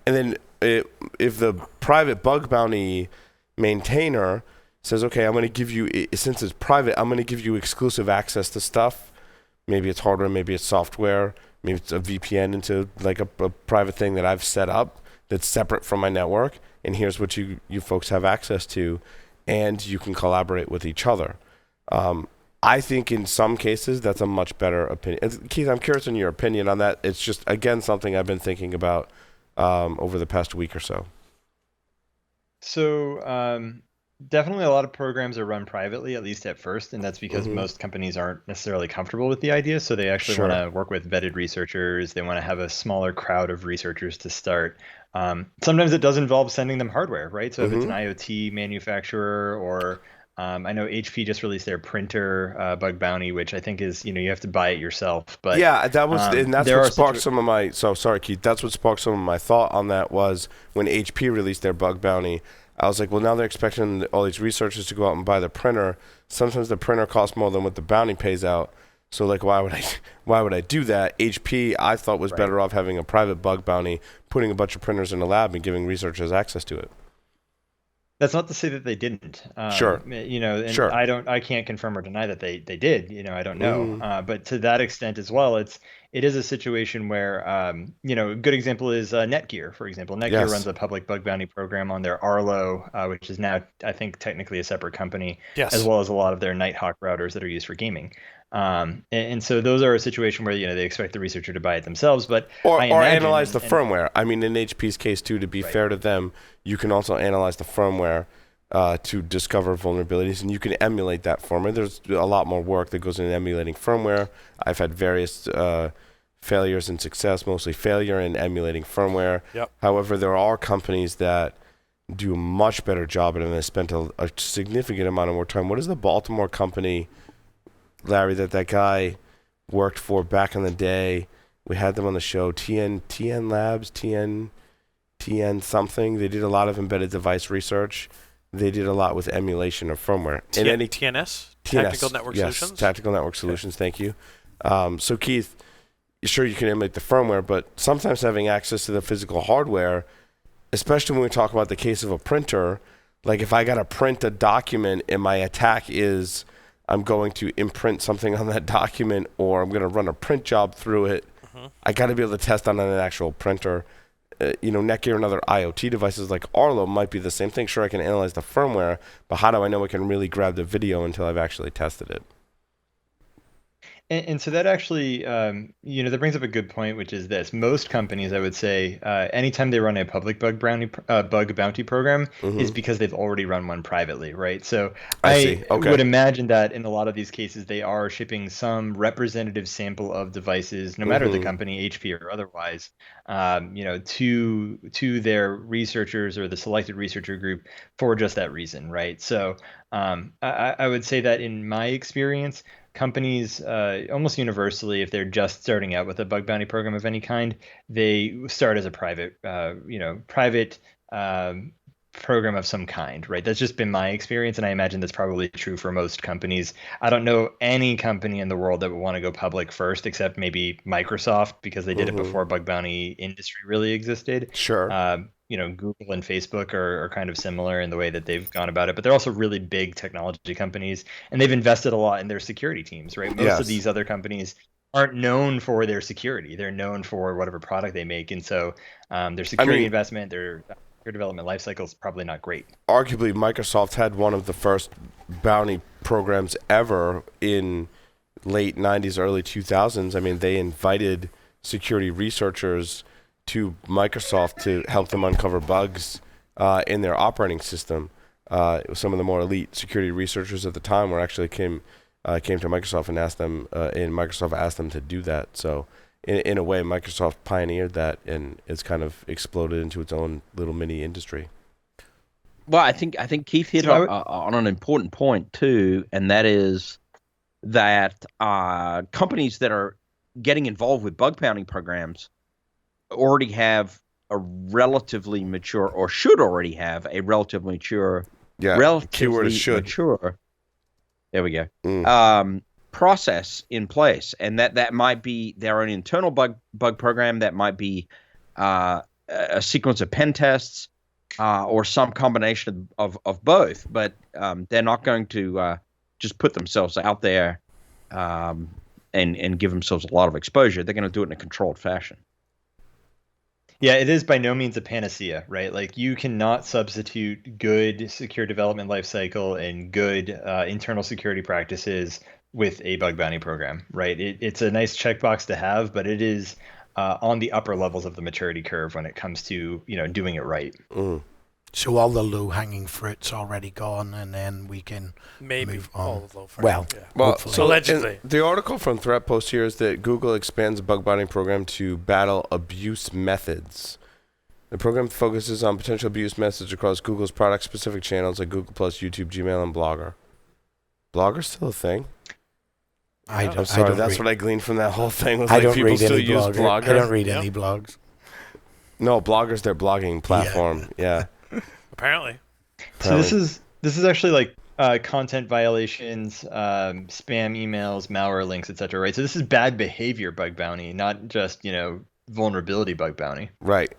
And then if the private bug bounty maintainer says, okay, I'm going to give you, since it's private, I'm going to give you exclusive access to stuff. Maybe it's hardware, maybe it's software. Maybe it's a VPN into like a private thing that I've set up that's separate from my network, and here's what you folks have access to, and you can collaborate with each other. I think in some cases that's a much better opinion. Keith, I'm curious in your opinion on that. It's just, again, something I've been thinking about over the past week or so. So definitely a lot of programs are run privately, at least at first, and that's because most companies aren't necessarily comfortable with the idea, so they actually want to work with vetted researchers. They want to have a smaller crowd of researchers to start. Sometimes it does involve sending them hardware, right? So if it's an IoT manufacturer, or I know HP just released their printer bug bounty, which I think is, you have to buy it yourself. But yeah, that was, and that's what sparked some of my. So sorry, Keith. That's what sparked some of my thought on that was when HP released their bug bounty. I was like, well, now they're expecting all these researchers to go out and buy the printer. Sometimes the printer costs more than what the bounty pays out. So like, why would I do that? HP, I thought, was better off having a private bug bounty, putting a bunch of printers in a lab and giving researchers access to it. That's not to say that they didn't. Sure. And Sure. I can't confirm or deny that they did. I don't know. Mhm. But to that extent as well, it is a situation where, a good example is Netgear, for example. Netgear Yes. runs a public bug bounty program on their Arlo, which is now, I think, technically a separate company, Yes. as well as a lot of their Nighthawk routers that are used for gaming. And so those are a situation where they expect the researcher to buy it themselves, but Or I imagine, analyze the firmware. I mean, in HP's case too, to be fair to them, you can also analyze the firmware to discover vulnerabilities, and you can emulate that firmware. There's a lot more work that goes into emulating firmware. I've had various failures and success, mostly failure in emulating firmware. Yep. However, there are companies that do a much better job at it, and they spent a significant amount of more time. What is the Baltimore company, Larry, that guy worked for back in the day? We had them on the show, TN Labs, TN something. They did a lot of embedded device research. They did a lot with emulation of firmware. TNS? Tactical Network Solutions? Yes, Tactical Network Solutions, thank you. So Keith, sure you can emulate the firmware, but sometimes having access to the physical hardware, especially when we talk about the case of a printer, like if I got to print a document and my attack is I'm going to imprint something on that document or I'm going to run a print job through it, I got to be able to test on an actual printer. Netgear and other IoT devices like Arlo might be the same thing. Sure, I can analyze the firmware, but how do I know I can really grab the video until I've actually tested it? And so that actually, that brings up a good point, which is this. Most companies, I would say, anytime they run a public bug bounty program is because they've already run one privately, right? So I would imagine that in a lot of these cases, they are shipping some representative sample of devices, no matter the company, HP or otherwise, to their researchers or the selected researcher group for just that reason, right? So I would say that in my experience, companies almost universally, if they're just starting out with a bug bounty program of any kind, they start as a private program of some kind, right? That's just been my experience, and I imagine that's probably true for most companies. I don't know any company in the world that would want to go public first, except maybe Microsoft, because they did it before bug bounty industry really existed. Sure. Google and Facebook are kind of similar in the way that they've gone about it, but they're also really big technology companies, and they've invested a lot in their security teams, right? Most of these other companies aren't known for their security. They're known for whatever product they make, and so their security investment, their development lifecycle is probably not great. Arguably, Microsoft had one of the first bounty programs ever in late 90s, early 2000s. I mean, they invited security researchers to Microsoft to help them uncover bugs in their operating system. Some of the more elite security researchers at the time actually came to Microsoft and asked them, and Microsoft asked them to do that. So in a way, Microsoft pioneered that, and it's kind of exploded into its own little mini industry. Well, I think Keith hit on an important point too, and that is that companies that are getting involved with bug bounty programs already have a relatively mature, or should already have a relatively mature, mature. There we go. Process in place, and that might be their own internal bug program. That might be a sequence of pen tests, or some combination of both. But they're not going to just put themselves out there and give themselves a lot of exposure. They're going to do it in a controlled fashion. Yeah, it is by no means a panacea, right? Like, you cannot substitute good secure development lifecycle and good internal security practices with a bug bounty program, right? It's a nice checkbox to have, but it is on the upper levels of the maturity curve when it comes to doing it right. So all the low-hanging fruit's already gone, and then we can move on. All the low fruit. Well, so allegedly. The article from Threat Post here is that Google expands the bug bounty program to battle abuse methods. The program focuses on potential abuse methods across Google's product-specific channels like Google+, YouTube, Gmail, and Blogger. Blogger's still a thing? I'm sorry, that's what I gleaned from that whole thing. Was like people still use Blogger. I don't read any blogs. No, Blogger's their blogging platform. Yeah. Apparently. So this is actually like content violations, spam emails, malware links, etc. Right. So this is bad behavior bug bounty, not just vulnerability bug bounty. Right.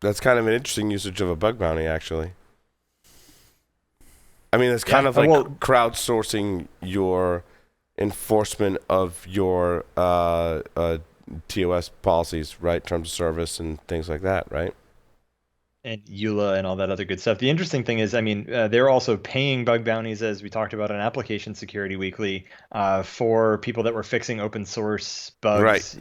That's kind of an interesting usage of a bug bounty, actually. I mean, it's kind of like crowdsourcing your enforcement of your TOS policies, right? Terms of service and things like that, right? And EULA and all that other good stuff. The interesting thing is, I mean, they're also paying bug bounties, as we talked about on Application Security Weekly, for people that were fixing open source bugs, right.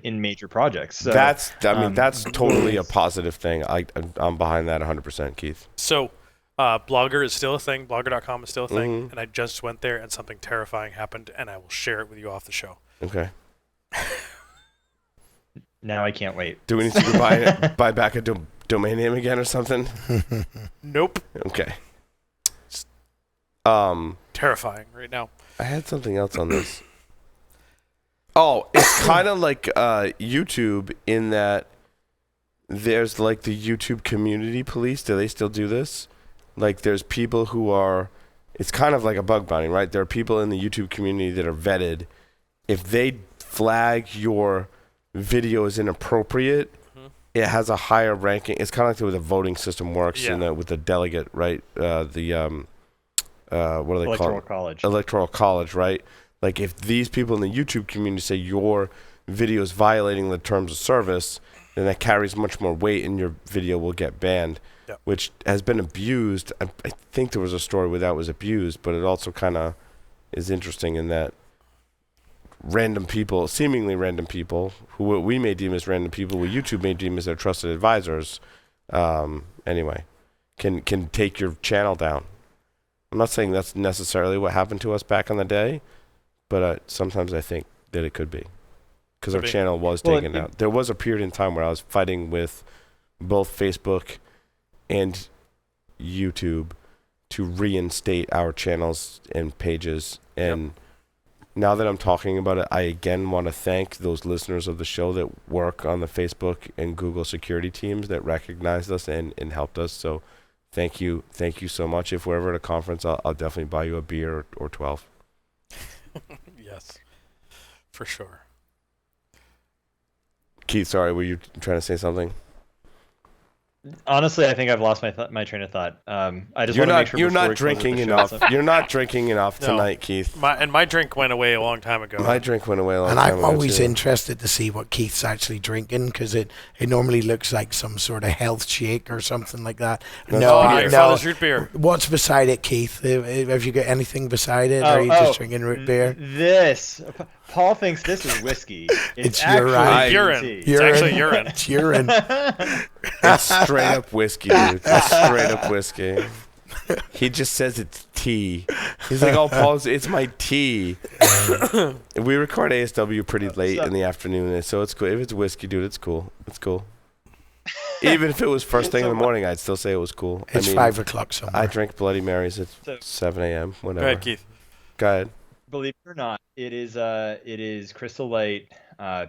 In major projects. So, that's totally a positive thing. I'm behind that 100%, Keith. So, Blogger is still a thing. Blogger.com is still a thing. And I just went there, and something terrifying happened, and I will share it with you off the show. Okay. Now I can't wait. Do we need to buy back a domain name again or something? Nope. Okay. Terrifying right now. I had something else on this. Oh, it's kind of like YouTube in that there's like the YouTube community police. Do they still do this? Like there's people who are, it's kind of like a bug bounty, right? There are people in the YouTube community that are vetted. If they flag your video as inappropriate, it has a higher ranking. It's kind of like the way the voting system works with the delegate, right? What do they call it? Electoral college. Electoral college, right? Like if these people in the YouTube community say your video is violating the terms of service, then that carries much more weight and your video will get banned, which has been abused. I think there was a story where that was abused, but it also kind of is interesting in that seemingly random people, who we may deem as random people, who YouTube may deem as their trusted advisors, anyway, can take your channel down. I'm not saying that's necessarily what happened to us back in the day, but sometimes I think that it could be. Because our channel was taken down. There was a period in time where I was fighting with both Facebook and YouTube to reinstate our channels and pages, and now that I'm talking about it, I again want to thank those listeners of the show that work on the Facebook and Google security teams that recognized us and helped us. So thank you so much. If we're ever at a conference, I'll definitely buy you a beer or 12. Yes, for sure. Keith, sorry, were you trying to say something? Honestly, I think I've lost my train of thought. I just want to make sure you're not drinking enough. You're not drinking enough tonight, Keith. My drink went away a long time ago. My drink went away a long time ago. And I'm always interested to see what Keith's actually drinking, because it normally looks like some sort of health shake or something like that. Father's root beer. What's beside it, Keith? Have you got anything beside it, or are you just drinking root beer? Paul thinks this is whiskey. It's urine. It's actually urine. It's urine. It's straight up whiskey, dude. It's straight up whiskey. He just says it's tea. He's like, oh, Paul, it's my tea. We record ASW pretty late in the afternoon, so it's cool. If it's whiskey, dude, it's cool. It's cool. Even if it was first thing in the morning, I'd still say it was cool. It's 5 o'clock somewhere. I drink Bloody Marys at 7 a.m., whatever. Go ahead, Keith. Go ahead. Believe it or not, it is Crystal Light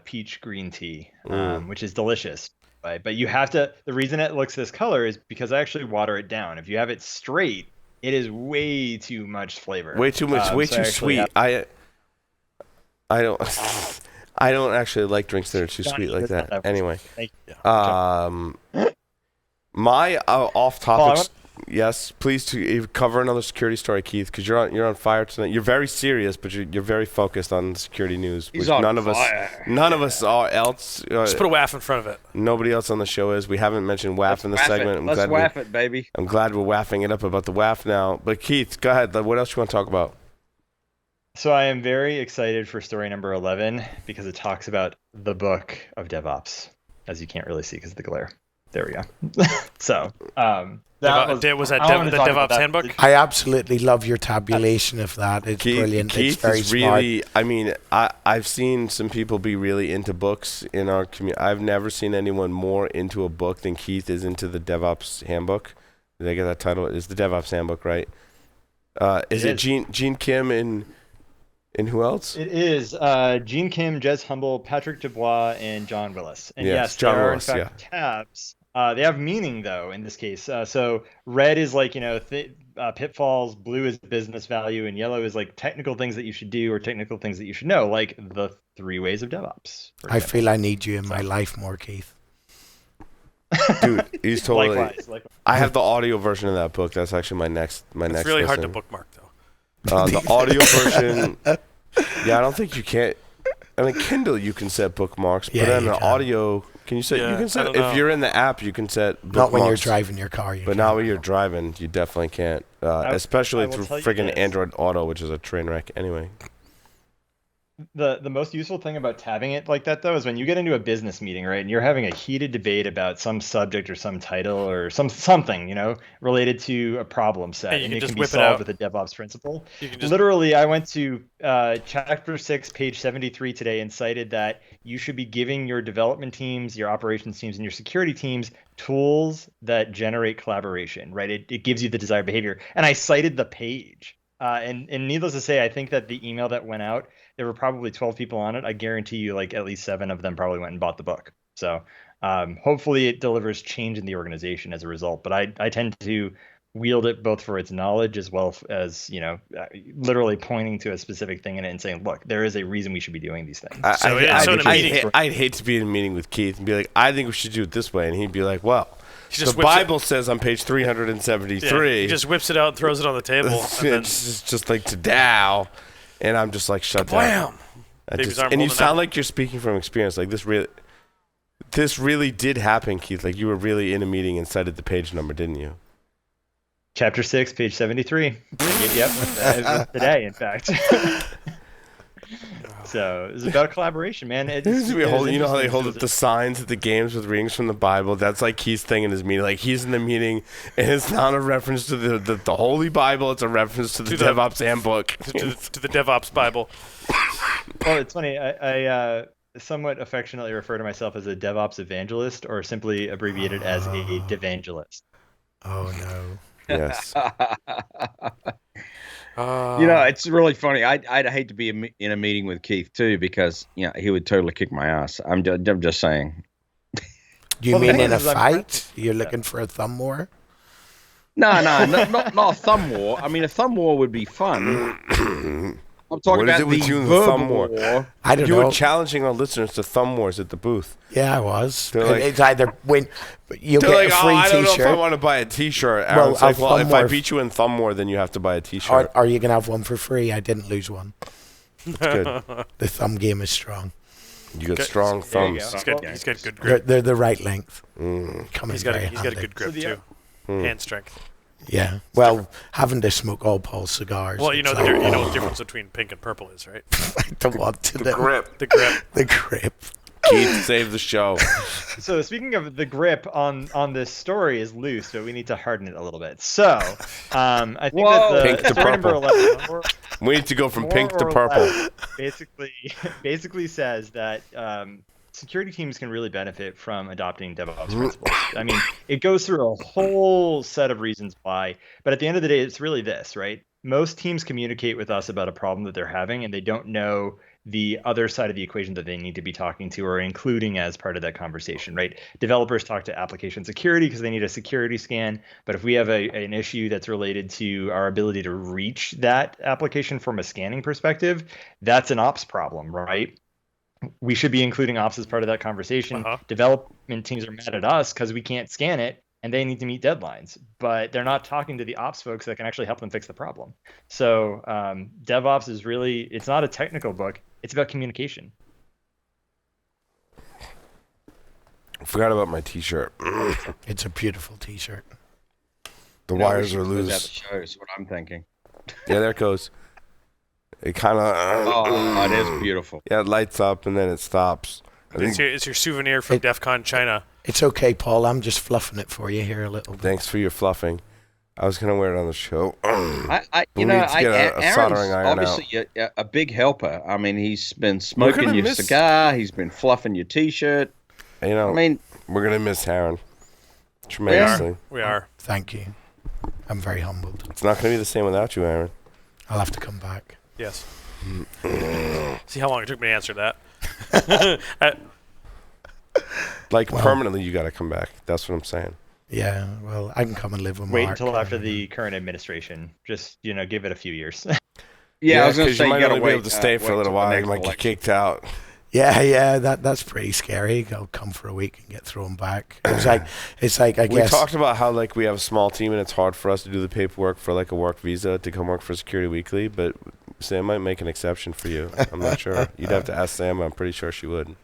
peach green tea, which is delicious. Right? But you have to. The reason it looks this color is because I actually water it down. If you have it straight, it is way too much flavor. Way too much. Way too sweet. I don't. I don't actually like drinks that are too sweet like that. Anyway, my off topics. Yes, please to cover another security story, Keith, because you're on fire tonight. You're very serious, but you're very focused on security news, which none of us are else. Just put a WAF in front of it. Nobody else on the show is. We haven't mentioned WAF in this segment. Let's WAF it, baby. I'm glad we're WAFing it up about the WAF now. But Keith, go ahead. What else you want to talk about? So I am very excited for story number 11 because it talks about the book of DevOps, as you can't really see because of the glare. There we go. So. Was that the DevOps handbook? I absolutely love your tabulation of that. It's brilliant. Keith it's very is really, smart. I mean, I've seen some people be really into books in our community. I've never seen anyone more into a book than Keith is into the DevOps handbook. Did I get that title? It's the DevOps handbook, right? Is it Gene Kim and who else? It is Gene Kim, Jez Humble, Patrick Dubois, and John Willis. And yes, John there are Willis, in fact tabs. They have meaning, though, in this case. So red is like, pitfalls, blue is business value, and yellow is like technical things that you should do or technical things that you should know, like the 3 ways of DevOps. I feel I need you in my life more, Keith. Dude, he's totally. Likewise. I have the audio version of that book. That's actually my next. It's really hard to bookmark though. The audio version. Yeah, I don't think you can't. I mean, Kindle you can set bookmarks, but then the audio. Can you set? Yeah, you can set. I don't know. If you're in the app, you can set bookmarks. Not when you're driving your car. But now when you're driving, you definitely can't. Especially through friggin' Android Auto, which is a train wreck. Anyway. The most useful thing about tabbing it like that, though, is when you get into a business meeting, right, and you're having a heated debate about some subject or some title or something, related to a problem set, and it can be solved with a DevOps principle. Literally, I went to chapter 6, page 73 today, and cited that you should be giving your development teams, your operations teams, and your security teams tools that generate collaboration, right? It gives you the desired behavior. And I cited the page. And needless to say, I think that the email that went out, there were probably 12 people on it. I guarantee you, like, at least 7 of them probably went and bought the book. So hopefully it delivers change in the organization as a result. But I tend to wield it both for its knowledge as well as, literally pointing to a specific thing in it and saying, look, there is a reason we should be doing these things. I'd hate to be in a meeting with Keith and be like, I think we should do it this way. And he'd be like, well, the Bible says on page 373. Yeah, he just whips it out and throws it on the table. It's just like to Dow. And I'm just like, shut down. And you sound like you're speaking from experience. Like this really did happen, Keith. Like you were really in a meeting and cited the page number, didn't you? Chapter 6, page 73. Yep, today, in fact. So it's about collaboration, man. You know how they hold up the signs at the games with readings from the Bible? That's like Keith's thing in his meeting. Like he's in the meeting, and it's not a reference to the Holy Bible. It's a reference to the DevOps handbook. To the DevOps Bible. Well, it's funny. I somewhat affectionately refer to myself as a DevOps evangelist, or simply abbreviated as a devangelist. Oh no. Yes. It's really funny. I'd hate to be in a meeting with Keith too, because he would totally kick my ass. I'm just saying. Do you mean in a fight? You're looking for a thumb war? No, not a thumb war. I mean, a thumb war would be fun. I'm talking about the thumb war. I don't know. You were challenging our listeners to thumb wars at the booth. Yeah, I was. Like, it's either win, you'll get a free I don't know T-shirt. if I want to buy a T-shirt. Aaron's if I beat you in thumb war, then you have to buy a T-shirt. Are you going to have one for free? I didn't lose one. That's good. The thumb game is strong. You got strong thumbs. He's got good grip. They're the right length. He's got a good grip too. Hand strength. Yeah. Well, having to smoke all Paul's cigars. Well, you know the difference between pink and purple is, right? I don't want to. The grip. The grip. Keith, save the show. So speaking of the grip on this story is loose, but we need to harden it a little bit. So I think that the pink to story purple. number 11, We need to go from pink to purple. Basically says that security teams can really benefit from adopting DevOps principles. I mean, it goes through a whole set of reasons why, but at the end of the day, it's really this, right? Most teams communicate with us about a problem that they're having, and they don't know the other side of the equation that they need to be talking to or including as part of that conversation, right? Developers talk to application security because they need a security scan. But if we have an issue that's related to our ability to reach that application from a scanning perspective, that's an ops problem, right? We should be including ops as part of that conversation. Development teams are mad at us because we can't scan it, and they need to meet deadlines, but they're not talking to the ops folks that can actually help them fix the problem. So DevOps is really, it's not a technical book. It's about communication. I forgot about my T-shirt. It's a beautiful T-shirt. The wires are loose. That shows what I'm thinking. Yeah, there it goes. It kind of... it is beautiful. Yeah, it lights up and then it stops. It's your souvenir from DEF CON China. It's okay, Paul. I'm just fluffing it for you here a little bit. Thanks for your fluffing. I was going to wear it on the show. Aaron's obviously a big helper. I mean, he's been smoking your cigar. He's been fluffing your T-shirt. You know, we're going to miss Aaron tremendously. We are. Thank you. I'm very humbled. It's not going to be the same without you, Aaron. I'll have to come back. Yes. See how long it took me to answer that. Permanently, you got to come back. That's what I'm saying. Yeah, well, I can come and live with Mark. Wait until after the current administration. Just, give it a few years. I was going to say you might you got only to be able to stay for a little while. You might get kicked out. Yeah, that's pretty scary. I'll come for a week and get thrown back. It's like I We guess talked about how like we have a small team and it's hard for us to do the paperwork for like a work visa to come work for Security Weekly, but Sam might make an exception for you. I'm not sure. You'd have to ask Sam. I'm pretty sure she would.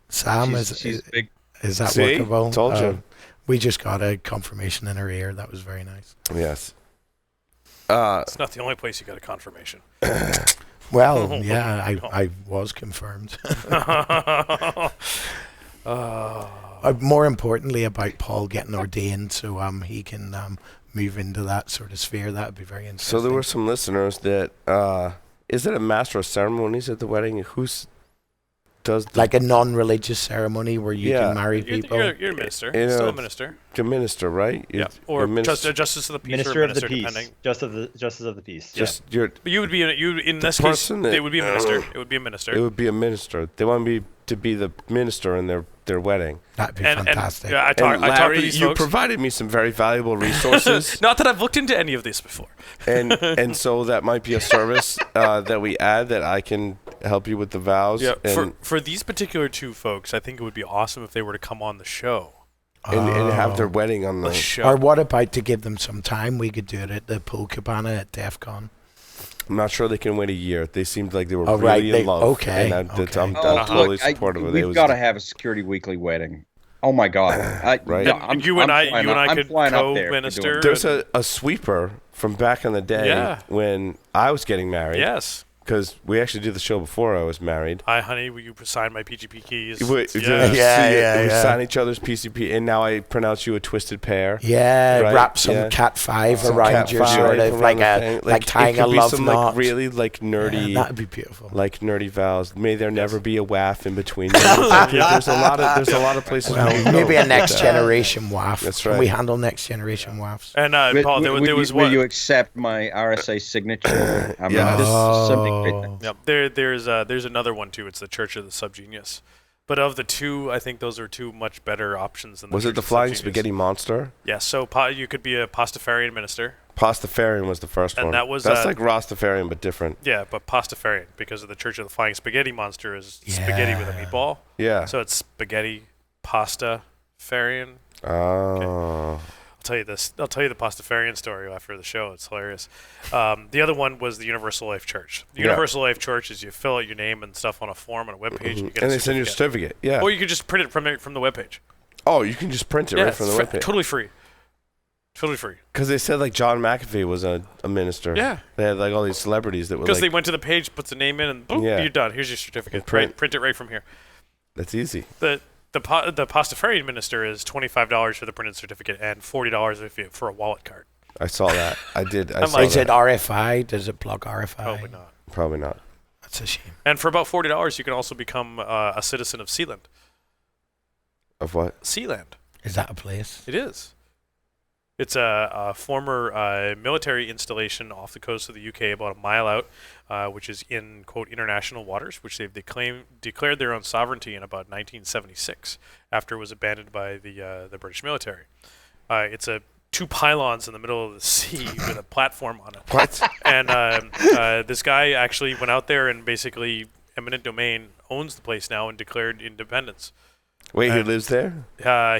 Sam She's big. is that See? workable? Told you. We just got a confirmation in her ear. That was very nice. Yes. It's not the only place you got a confirmation. Well, yeah, I was confirmed. More importantly, about Paul getting ordained, so he can move into that sort of sphere. That would be very interesting. So there were some listeners that is it a master of ceremonies at the wedding? Does like a non-religious ceremony where you can marry people? You're a minister. Still a minister. The minister, right? Yeah. Or justice of the peace. Minister or of the minister, peace. depending. Justice of the peace. Just But you would be in this case. It would be a minister. It would be a minister. It would be a minister. They want me to be the minister in their wedding. That'd be fantastic. I talked to these you folks. provided me some very valuable resources. Not that I've looked into any of this before. and so that might be a service that we add that I can help you with the vows. Yeah. And, For these particular two folks, I think it would be awesome if they were to come on the show. and have their wedding on the show. Or what about to give them some time? We could do it at the pool cabana at DEF CON. I'm not sure they can wait a year. They seemed like they were Oh, really right. in love. Okay, And okay. I'm totally Look, supportive of it. We've got to have a Security Weekly wedding. Oh my God! Right. And you and I could co-minister. There's a sweeper from back in the day when I was getting married. Yes. Because we actually did the show before I was married. Hi, honey. Will you sign my PGP keys? We sign each other's PCP, and now I pronounce you a twisted pair. Yeah, right? wrap some Cat 5 around Cat your 5 sort of around like tying a love some, knot. Like really like nerdy. That'd be beautiful. Like nerdy vows. May there never be a waff in between. There's a lot of places. Well, maybe a next generation WAF. That's right. Can we handle next generation WAFs? And Paul, there was will one. you accept my RSA signature? I mean, this is something great. Yep. There's another one too. It's the Church of the Subgenius. But of the two, I think those are two much better options than. Was it the Flying Spaghetti Monster? Yeah. So you could be a Pastafarian minister. Pastafarian was the first one. And that was that's like Rastafarian but different. Yeah, but Pastafarian because of the Church of the Flying Spaghetti Monster is spaghetti with a meatball. Yeah. So it's spaghetti Pastafarian. Oh. Okay. I'll tell you the Pastafarian story after the show. It's hilarious. The other one was the Universal Life Church. The Universal Life Church is you fill out your name and stuff on a form on a webpage. And you get and they send you a certificate. Yeah. Or you could just print it from the webpage. Oh, you can just print it right from the webpage. Totally free. Totally free. Because they said like John McAfee was a minister. Yeah. They had like all these celebrities that were because they went to the page, puts the name in, and boom, you're done. Here's your certificate. Print it right from here. That's easy. The Pastafarian minister is $25 for the printed certificate and $40 for a wallet card. I saw that. I did. Is it RFI? Does it block RFI? Probably not. That's a shame. And for about $40, you can also become a citizen of Sealand. Of what? Sealand. Is that a place? It is. It's a former military installation off the coast of the UK, about a mile out, which is in, quote, international waters, which they've declared their own sovereignty in about 1976, after it was abandoned by the British military. It's two pylons in the middle of the sea with a platform on it. What? And this guy actually went out there and basically, eminent domain, owns the place now and declared independence. Wait, he lives there?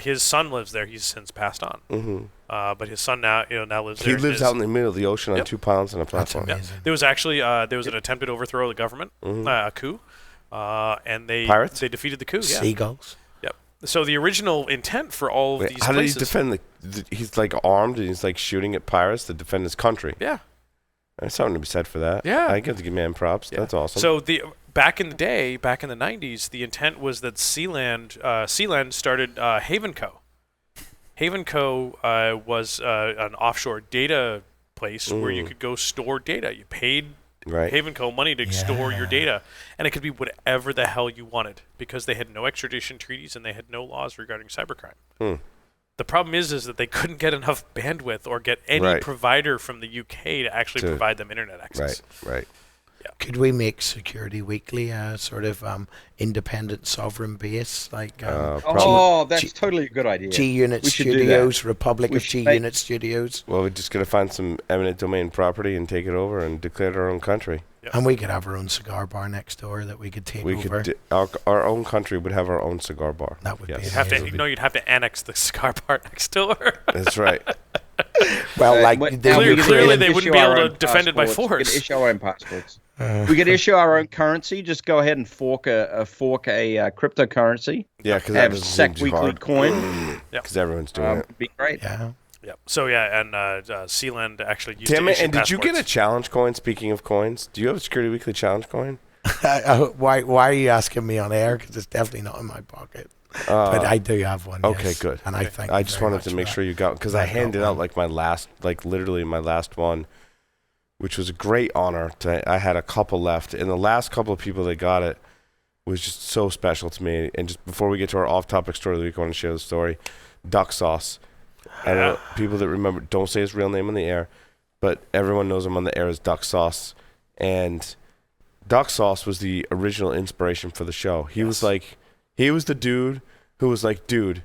His son lives there. He's since passed on. Mm-hmm. But his son now lives there. He lives out in the middle of the ocean on 2 pylons on a platform. That's amazing. There was actually an attempted overthrow of the government, a coup, and Pirates? they defeated the coup. Yeah. Seagulls. Yep. So the original intent for all of these how places. Did he defend he's like armed and he's like shooting at pirates to defend his country? Yeah. There's something to be said for that. Yeah. I get to give man props. Yeah. That's awesome. So back in the day, back in the 90s, the intent was that Sealand started Haven Co. Haven Co. Was an offshore data place where you could go store data. You paid Haven Co. money to store your data, and it could be whatever the hell you wanted because they had no extradition treaties and they had no laws regarding cybercrime. The problem is that they couldn't get enough bandwidth or get any provider from the UK to actually provide them internet access. Right. Yeah. Could we make Security Weekly a sort of independent sovereign base? Like that's totally a good idea. G-Unit Studios, Republic of G-Unit Studios. Well, we're just going to find some eminent domain property and take it over and declare it our own country. Yep. And we could have our own cigar bar next door that we could take over. Our own country would have our own cigar bar. That would be You'd have to annex the cigar bar next door. That's right. Well, like clearly they wouldn't be able to defend it by force. We could issue our own passports. We could issue our own currency. Just go ahead and fork a cryptocurrency. Yeah, because have SEC weekly coin. Because everyone's doing it. It'd be great. Yeah. Yeah. So and Sealand actually used Damn to it! issue And did you passports. get a challenge coin? Speaking of coins, do you have a Security Weekly challenge coin? Why are you asking me on air? Because it's definitely not in my pocket. But I do have one. Okay, yes. good. And I just wanted to make sure you got, because I handed out like my last, like literally my last one, which was a great honor. I had a couple left, and the last couple of people that got it was just so special to me. And just before we get to our off-topic story of the week, I want to share the story. Duck Sauce. I know people that remember, don't say his real name on the air, but everyone knows him on the air as Duck Sauce. And Duck Sauce was the original inspiration for the show. He was the dude who was like, dude,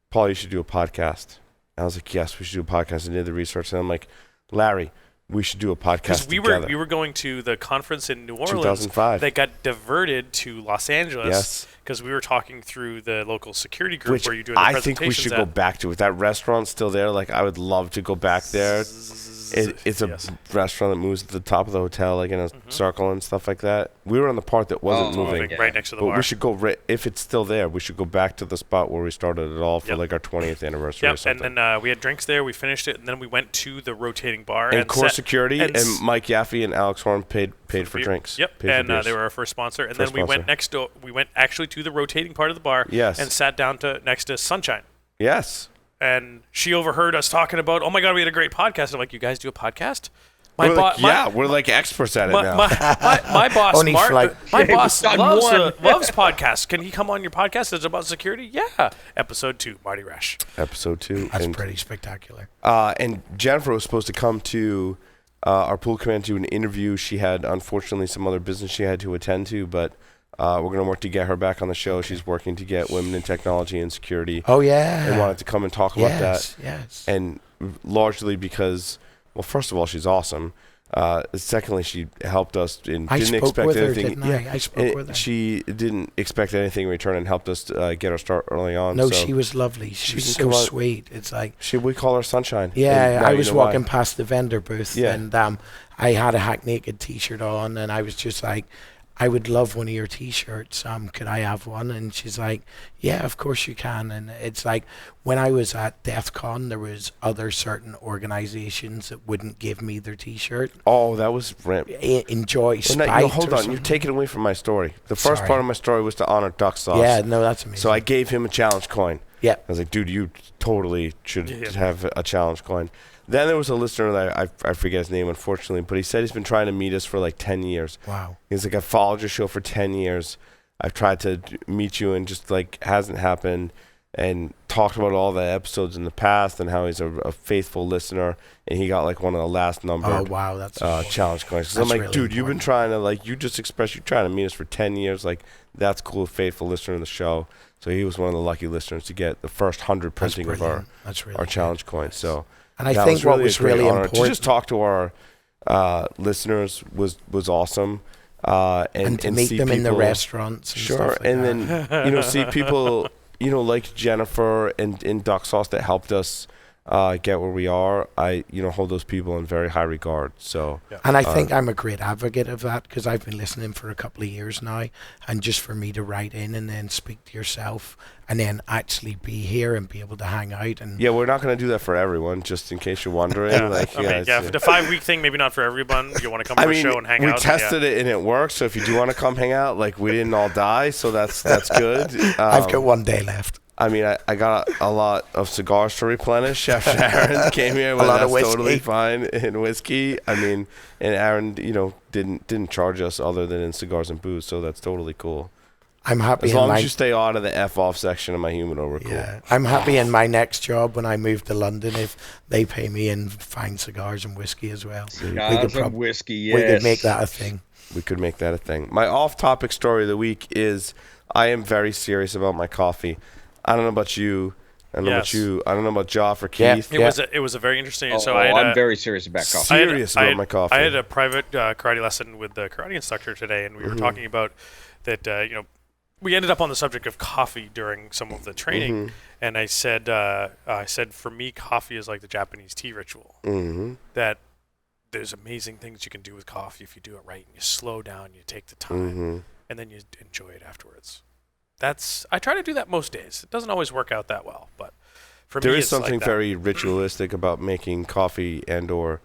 Paul, you should do a podcast. And I was like, yes, we should do a podcast. And did the research. And I'm like, Larry, we should do a podcast together. We were going to the conference in New Orleans 2005. that got diverted to Los Angeles. Yes. Because we were talking through the local security group Which where you're doing the I presentations think we should go back to. If that restaurant's still there, like I would love to go back there. It's a restaurant that moves at the top of the hotel, like in a circle and stuff like that. We were on the part that wasn't moving. Right next to the but bar. we should go, if it's still there, we should go back to the spot where we started it all for like our 20th anniversary or something. And then we had drinks there, we finished it, and then we went to the rotating bar. And Core Security and Mike Yaffe and Alex Horn paid for drinks. Yep, and they were our first sponsor. And then we went next door. We went actually to the rotating part of the bar. Yes. And sat down next to Sunshine. Yes. And she overheard us talking about, oh my God, we had a great podcast. I'm like, you guys do a podcast? We're like experts at it now. My boss, Mark, my boss loves podcasts. Can he come on your podcast? It's about security? Yeah. Episode 2, Marty Rash. Episode 2. That's pretty spectacular. And Jennifer was supposed to come to our pool command to do an interview. She had, unfortunately, some other business she had to attend to, but we're going to work to get her back on the show. She's working to get women in technology and security. Oh, yeah. And wanted to come and talk about that. Yes. And largely because, well, first of all, she's awesome. Secondly, she helped us and I didn't spoke expect with her, anything. didn't I? I spoke with her. She didn't expect anything in return and helped us get our start early on. No, so she was lovely. She was so sweet. It's like we call her Sunshine. Yeah, I was walking past the vendor booth and I had a Hack Naked T-shirt on, and I was just like, I would love one of your T-shirts. Could I have one? And she's like, yeah, of course you can. And it's like, when I was at DEF CON, there was other certain organizations that wouldn't give me their T-shirt. Oh, that was Enjoy Spite. Hold on, you're taking away from my story. The first part of my story was to honor Duck Sauce. Yeah, no, that's amazing. So I gave him a challenge coin. Yeah. I was like, dude, you totally should have a challenge coin. Then there was a listener that I forget his name, unfortunately, but he said he's been trying to meet us for like 10 years. Wow. He's like, I followed your show for 10 years. I've tried to meet you and just like hasn't happened, and talked about all the episodes in the past and how he's a faithful listener, and he got like one of the last numbered that's challenge coins. So I'm like, really dude, you've been trying to, like, you just expressed you're trying to meet us for 10 years. Like, that's cool, faithful listener of the show. So he was one of the lucky listeners to get the first 100 printing of our challenge coins. So. And I think what was really important to just talk to our listeners was awesome, and to meet them in the restaurants. And stuff like and then see people like Jennifer and Duck Sauce that helped us get where we are. I hold those people in very high regard. So and I think I'm a great advocate of that, because I've been listening for a couple of years now, and just for me to write in and then speak to yourself and then actually be here and be able to hang out. And we're not going to do that for everyone, just in case you're wondering. The 5-week thing, maybe not for everyone. You want to come to the show and hang out. We tested it and it worked. So if you do want to come hang out, like, we didn't all die, so that's good. I've got 1 day left. I mean, I got a lot of cigars to replenish after Aaron came here. A lot of whiskey. Totally fine in whiskey. I mean, and Aaron, didn't charge us other than in cigars and booze, so that's totally cool. I'm happy. As long as you stay out of the F-off section of my humidor, we're cool. I'm happy in my next job when I move to London if they pay me in fine cigars and whiskey as well. Cigars and whiskey, yes. We could make that a thing. We could make that a thing. My off-topic story of the week is I am very serious about my coffee. I don't know about you, I don't know about you. I don't know about Joff or Keith. It was a very interesting. So I'm very serious about coffee. Serious about my coffee. I had a private karate lesson with the karate instructor today, and we were talking about that. We ended up on the subject of coffee during some of the training, and I said, for me, coffee is like the Japanese tea ritual. That there's amazing things you can do with coffee if you do it right, and you slow down, you take the time, and then you enjoy it afterwards. I try to do that most days. It doesn't always work out that well, but for me, there is it's something like that. very ritualistic about making coffee and/or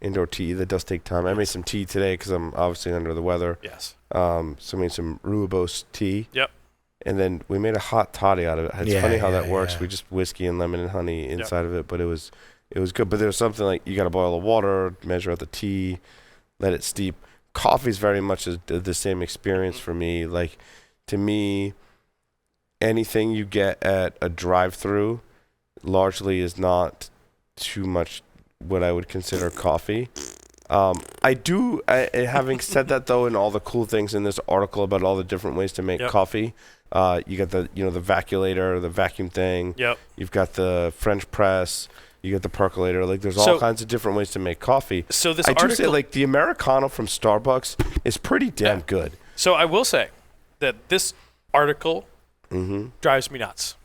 indoor tea that does take time. I made some tea today because I'm obviously under the weather. Yes. So I made some rooibos tea. Yep. And then we made a hot toddy out of it. It's funny how that works. We just whiskey and lemon and honey inside of it, but it was good. But there's something like you got to boil the water, measure out the tea, let it steep. Coffee's very much the same experience for me. Like, to me, anything you get at a drive-through largely is not too much what I would consider coffee. Having said that, though, and all the cool things in this article about all the different ways to make coffee, you got the vaculator, the vacuum thing. Yep. You've got the French press. You got the percolator. Like, there's all kinds of different ways to make coffee. So this I do say, like, the Americano from Starbucks is pretty damn good. So I will say that this article drives me nuts.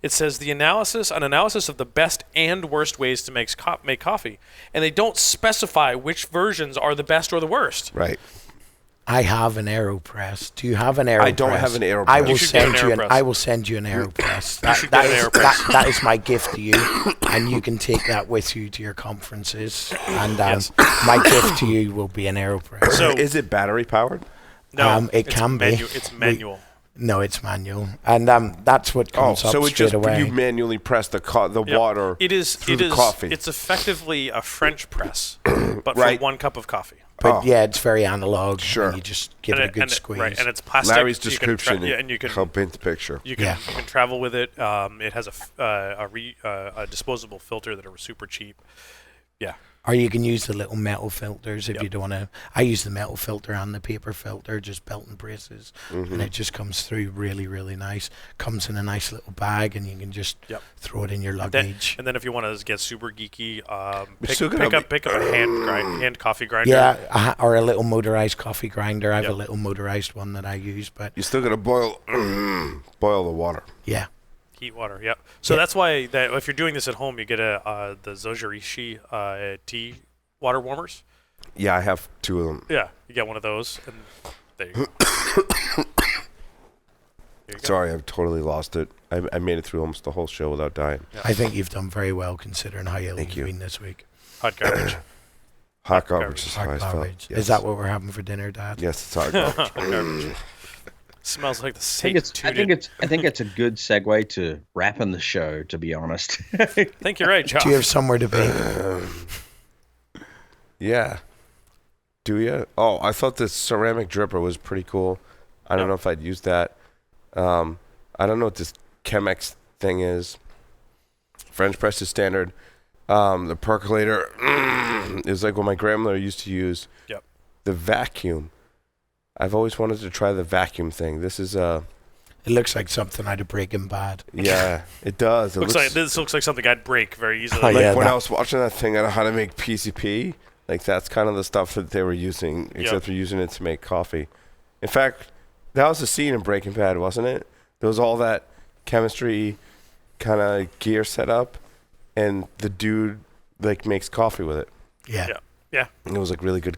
It says an analysis of the best and worst ways to make coffee, and they don't specify which versions are the best or the worst. Right. I have an AeroPress. Do you have an AeroPress? I don't have an AeroPress. I will send you an AeroPress. That is my gift to you, and you can take that with you to your conferences. And my gift to you will be an AeroPress. So, is it battery powered? No, it can be. It's manual. No, it's manual, and that's what comes up straight away. You manually press the water. Through the coffee. It's effectively a French press, but for 1 cup of coffee. But it's very analog. Sure, and you just give it a good squeeze. Right, and it's plastic. Larry's description you can help paint the picture. You can travel with it. It has a disposable filter that are super cheap. Yeah. Or you can use the little metal filters if you don't want to. I use the metal filter and the paper filter, just belt and braces, and it just comes through really, really nice. Comes in a nice little bag, and you can just throw it in your luggage. And then if you want to get super geeky, pick up a hand coffee grinder. Yeah, or a little motorized coffee grinder. I have a little motorized one that I use, but you still got to boil the water. Yeah. Heat water, yep. So that's why if you're doing this at home, you get the Zojirishi tea water warmers. Yeah, I have 2 of them. Yeah, you get one of those, and there you go. Sorry, I've totally lost it. I made it through almost the whole show without dying. Yeah. I think you've done very well considering how ill you've been this week. Hot garbage. Hot garbage is how I felt. Yes. Is that what we're having for dinner, Dad? Yes, it's hot garbage. Hot garbage. Smells like the same. I think it's a good segue to wrapping the show, to be honest. I think you're right, Josh. Do you have somewhere to be? Yeah. Do you? Oh, I thought the ceramic dripper was pretty cool. I don't know if I'd use that. I don't know what this Chemex thing is. French press is standard. The percolator is like what my grandmother used to use. Yep. The vacuum. I've always wanted to try the vacuum thing. This is It looks like something out of Breaking Bad. Yeah, it does. This looks like something I'd break very easily. When I was watching that thing on how to make PCP, like that's kind of the stuff that they were using, except for using it to make coffee. In fact, that was the scene in Breaking Bad, wasn't it? There was all that chemistry kind of gear set up, and the dude like makes coffee with it. Yeah. And it was like really good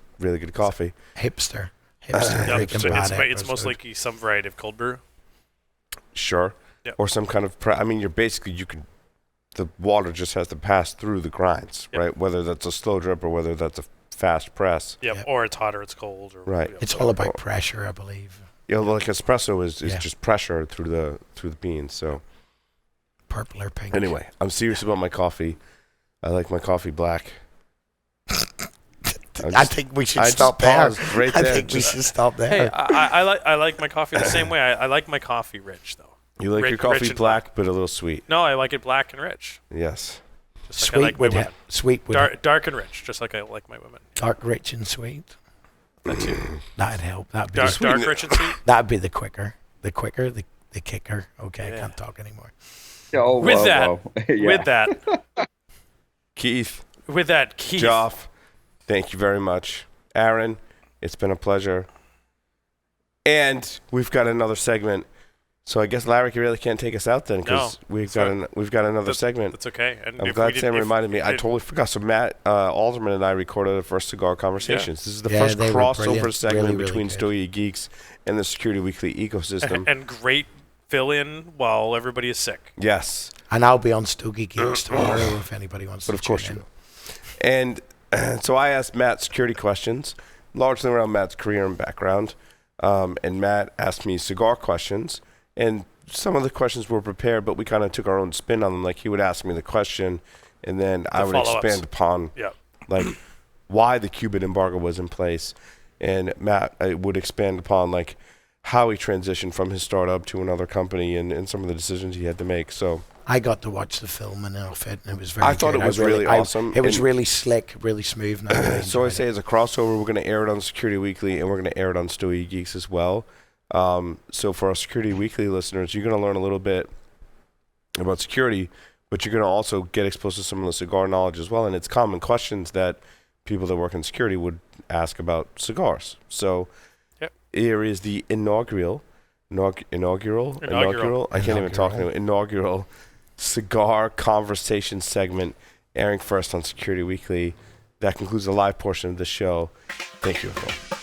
coffee. Hipster. It's most likely some variety of cold brew. Sure. Yep. Or some kind of the water just has to pass through the grinds, right? Whether that's a slow drip or whether that's a fast press. Yep. Or it's hot or it's cold. Right. It's all about pressure, I believe. Yeah, like espresso is just pressure through the beans. So purple or pink. Anyway, I'm serious about my coffee. I like my coffee black. I think we should stop there. Right I think we should stop there. Hey, I like my coffee the same way. I like my coffee rich, though. You like your coffee black, but a little sweet. No, I like it black and rich. Yes. Just like sweet with dark and rich, just like I like my women. Dark, rich, and sweet. That too. That'd help. That'd be dark, rich, and sweet. That'd be the kicker. Okay, I can't talk anymore. Oh, With whoa, that, whoa. Yeah. Keith, with that, Keith. Joff, thank you very much. Aaron, it's been a pleasure. And we've got another segment. So I guess Larry really can't take us out then because we've got another segment. That's okay. And I'm glad Sam reminded me. I totally forgot. So Matt Alderman and I recorded the first Cigar Conversations. This is the first crossover segment between Stogie Geeks and the Security Weekly ecosystem. And great fill-in while everybody is sick. Yes. And I'll be on Stogie Geeks tomorrow if anybody wants to tune in. But of course you will. And so I asked Matt security questions, largely around Matt's career and background. And Matt asked me cigar questions. And some of the questions were prepared, but we kind of took our own spin on them. Like he would ask me the question, and then I would expand upon like why the Cuban embargo was in place. And Matt would expand upon like how he transitioned from his startup to another company and some of the decisions he had to make. So I got to watch the film and it was very I thought it was really awesome. It was really slick, really smooth. So I say as a crossover, we're going to air it on Security Weekly and we're going to air it on Stogie Geeks as well. So for our Security Weekly listeners, you're going to learn a little bit about security, but you're going to also get exposed to some of the cigar knowledge as well. And it's common questions that people that work in security would ask about cigars. So here is the inaugural, I can't even talk now, inaugural cigar conversation segment airing first on Security Weekly. That concludes the live portion of the show. Thank you, everyone.